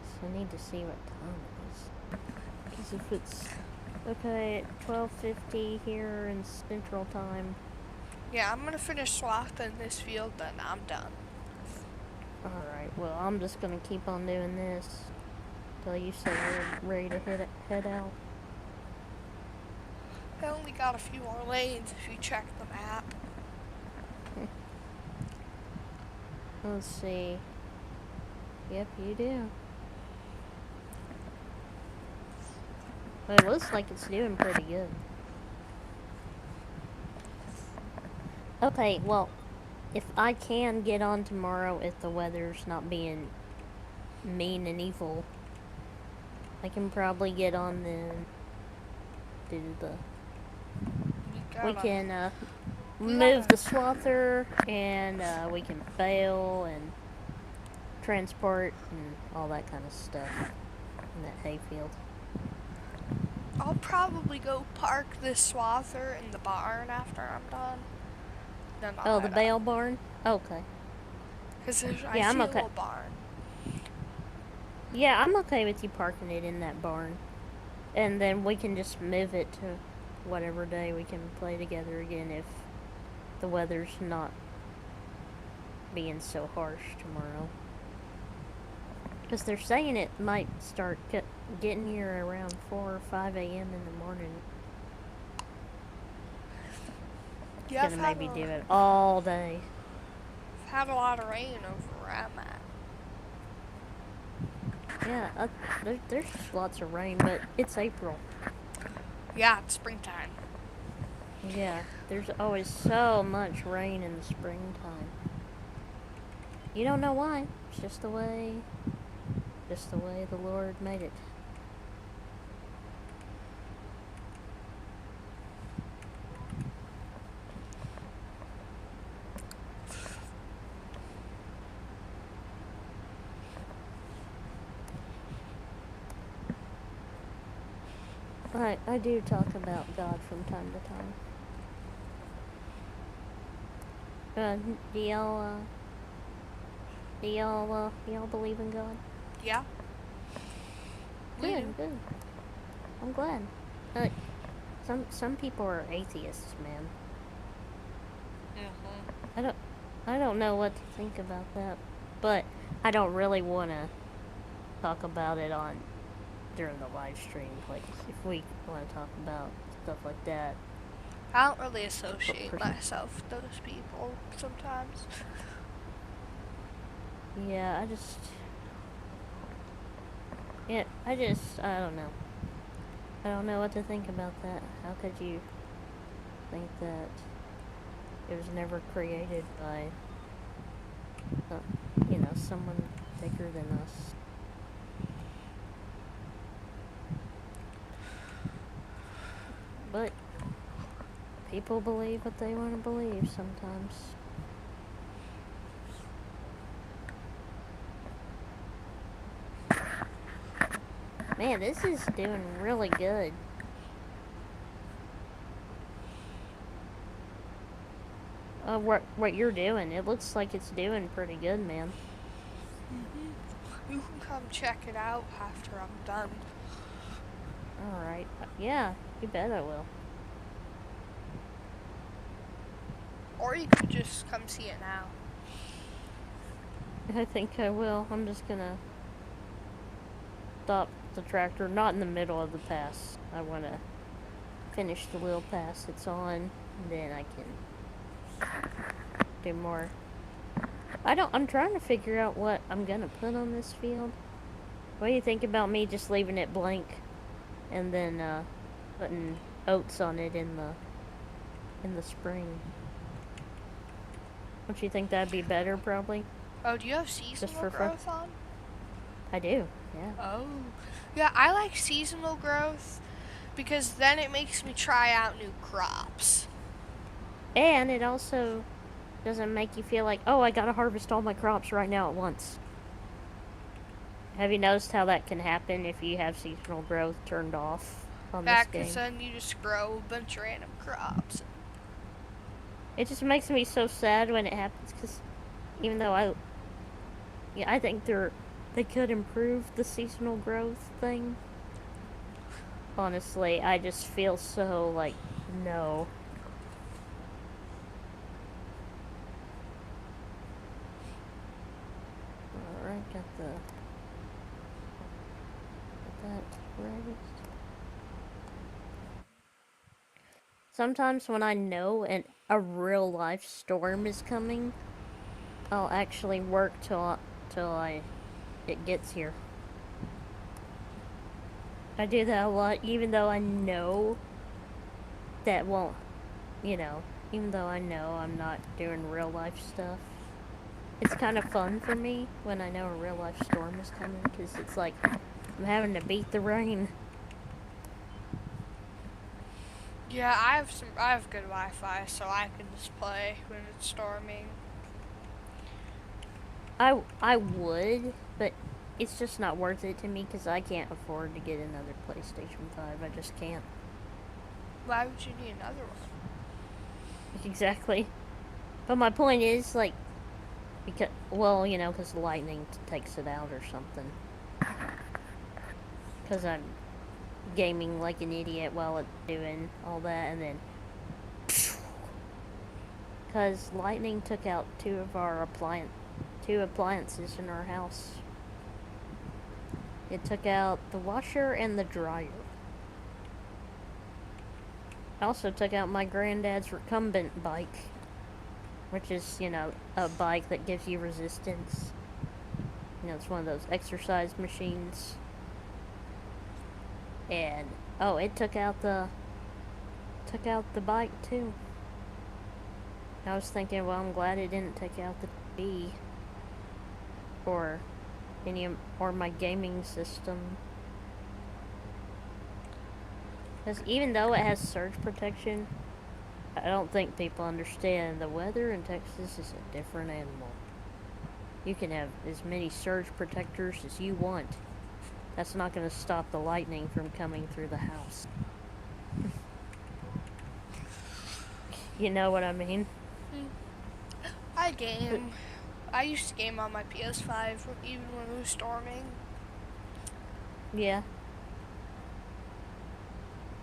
So I need to see what time it is. Because if it's okay at 12:50 here in Central Time. Yeah, I'm gonna finish swathing this field, then I'm done. Alright, well, I'm just gonna keep on doing this till you say we're ready to head out. I only got a few more lanes if you check the map. Let's see. Yep, you do. But it looks like it's doing pretty good. Okay, well, if I can get on tomorrow, if the weather's not being mean and evil, I can probably get on then. We can move the swather, and we can bale and transport and all that kind of stuff in that hayfield. I'll probably go park this swather in the barn after I'm done. Then I'll the bale barn? Okay. Because there's a little barn. Yeah, I'm okay with you parking it in that barn. And then we can just move it to whatever day we can play together again if the weather's not being so harsh tomorrow. Because they're saying it might start getting here around 4 or 5 a.m. in the morning. Yeah, it's gonna maybe do it all day. I've had a lot of rain over where I'm at. Yeah, there's lots of rain, but it's April. Yeah, it's springtime. Yeah, there's always so much rain in the springtime. You don't know why. It's just the way the Lord made it. I do talk about God from time to time. Do y'all believe in God? Yeah. Good. I'm glad. Some people are atheists, man. Mm-hmm. I don't know what to think about that, but I don't really want to talk about it during the live stream. Like, if we want to talk about stuff like that. I don't really associate myself with those people sometimes. Yeah, I don't know. I don't know what to think about that. How could you think that it was never created by, someone bigger than us? But people believe what they want to believe sometimes. Man, this is doing really good. What you're doing, it looks like it's doing pretty good, man. Mm-hmm. You can come check it out after I'm done. Alright. Yeah, you bet I will. Or you could just come see it now. I think I will. I'm just gonna stop the tractor, not in the middle of the pass. I want to finish the little pass it's on, and then I can do more. I'm trying to figure out what I'm gonna put on this field. What do you think about me just leaving it blank and then putting oats on it in the spring? Don't you think that'd be better, probably? Oh, do you have seasonal growth on? I do, yeah. Oh. Yeah, I like seasonal growth because then it makes me try out new crops. And it also doesn't make you feel like, oh, I gotta harvest all my crops right now at once. Have you noticed how that can happen if you have seasonal growth turned off on this game? Because then you just grow a bunch of random crops. It just makes me so sad when it happens, because even though I think they could improve the seasonal growth thing. Honestly, I just feel so like, no. that right. Sometimes when I know a real life storm is coming, I'll actually work till it gets here. I do that a lot, even though I know that won't, even though I know I'm not doing real life stuff. It's kind of fun for me when I know a real life storm is coming, because it's like I'm having to beat the rain. Yeah, I have good Wi-Fi, so I can just play when it's storming. I would, but it's just not worth it to me because I can't afford to get another PlayStation 5. I just can't. Why would you need another one? Exactly. But my point is, like, because, well, because lightning takes it out or something. Because I'm gaming like an idiot while it's doing all that, and then. Because lightning took out two appliances in our house. It took out the washer and the dryer. It also took out my granddad's recumbent bike, which is, a bike that gives you resistance. It's one of those exercise machines. And it took out the bike too. I was thinking, well, I'm glad it didn't take out the TV or my gaming system. Because even though it has surge protection, I don't think people understand the weather in Texas is a different animal. You can have as many surge protectors as you want. That's not going to stop the lightning from coming through the house. You know what I mean? I game. I used to game on my PS5 even when it was storming. Yeah.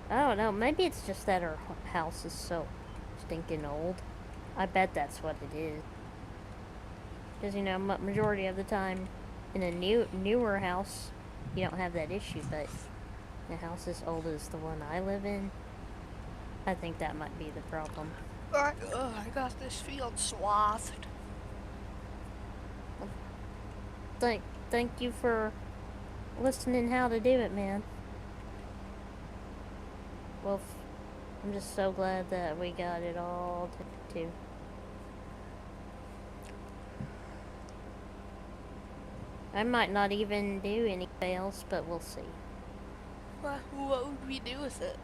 I don't know. Maybe it's just that our house is so stinking old. I bet that's what it is. Because, majority of the time, in a newer house, you don't have that issue, but a house as old as the one I live in, I think that might be the problem. I got this field swathed. Thank you for listening how to do it, man. Well, I'm just so glad that we got it all to. I might not even do any fails, but we'll see. What would we do with it?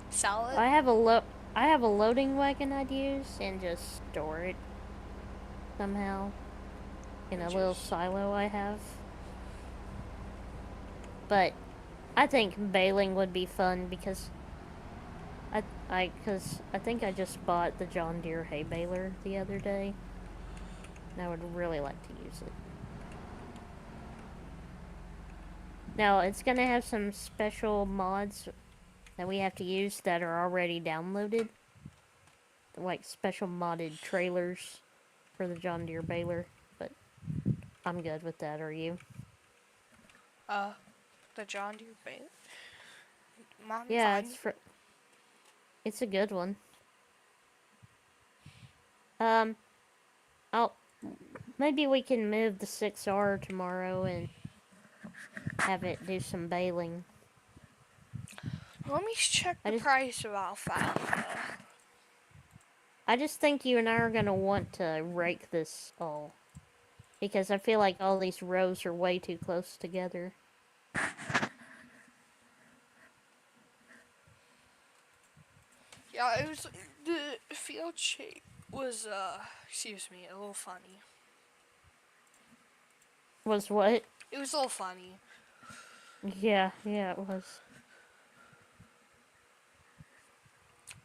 Sell it? I have a loading wagon I'd use and just store it somehow in a little silo I have. But I think baling would be fun because I think I just bought the John Deere hay baler the other day, and I would really like to use it. Now, it's gonna have some special mods that we have to use that are already downloaded, like special modded trailers for the John Deere baler, but I'm good with that. Are you? The John Deere baler? Mom, Yeah, fine. it's a good one. I'll maybe we can move the 6R tomorrow and have it do some baling. Let me check the price of alfalfa. I just think you and I are gonna want to rake this all. Because I feel like all these rows are way too close together. Yeah, it was the field shape was excuse me, a little funny. Was what? It was a little funny. Yeah, it was.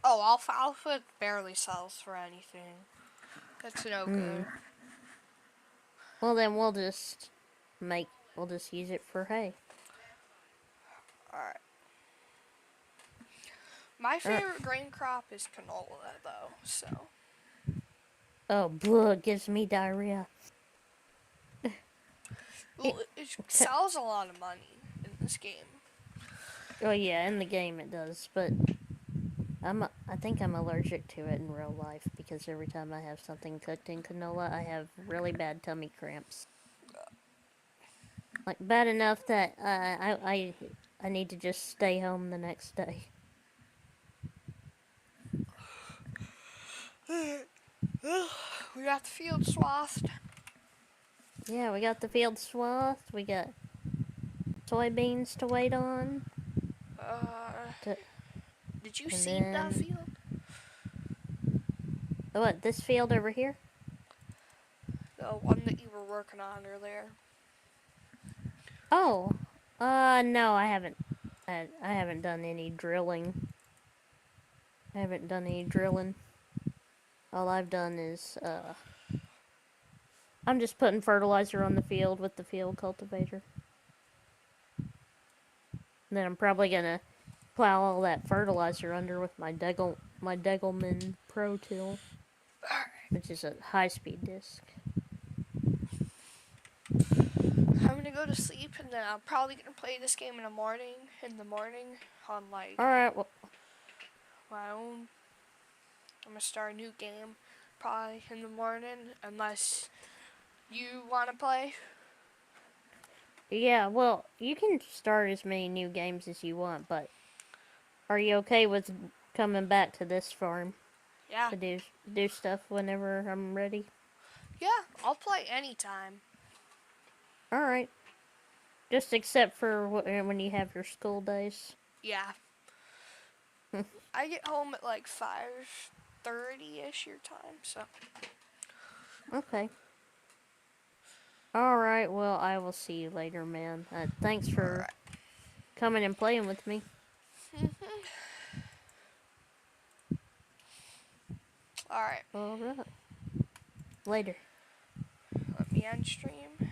Oh, alfalfa barely sells for anything. That's no good. Well, then we'll just use it for hay. Alright. My favorite grain crop is canola, though, so. Oh, bleh, gives me diarrhea. Well, it sells a lot of money in this game. Oh yeah, in the game it does, but I think I'm allergic to it in real life because every time I have something cooked in canola, I have really bad tummy cramps. Like bad enough that I need to just stay home the next day. We got the field swathed. Yeah, we got the field swathed. We got soybeans to wait on. Uh, did you And seed that then field? what? This field over here? The one that you were working on earlier. Oh, no, I haven't. I haven't done any drilling. I haven't done any drilling. All I've done is I'm just putting fertilizer on the field with the field cultivator. And then I'm probably gonna plow all that fertilizer under with my Degelman Pro Till, which is a high-speed disc. I'm gonna go to sleep and then I'm probably gonna play this game in the morning. On like All right, well, my own. I'm gonna start a new game probably in the morning unless you wanna play. yeah, well, you can start as many new games as you want, but are you okay with coming back to this farm Yeah. to do stuff whenever I'm ready? Yeah, I'll play anytime. All right. Just except for when you have your school days. Yeah. I get home at like 5:30ish your time, so. Okay. All right. Well, I will see you later, man. Thanks for Alright. coming and playing with me. Alright. All right. Later. Let me end stream.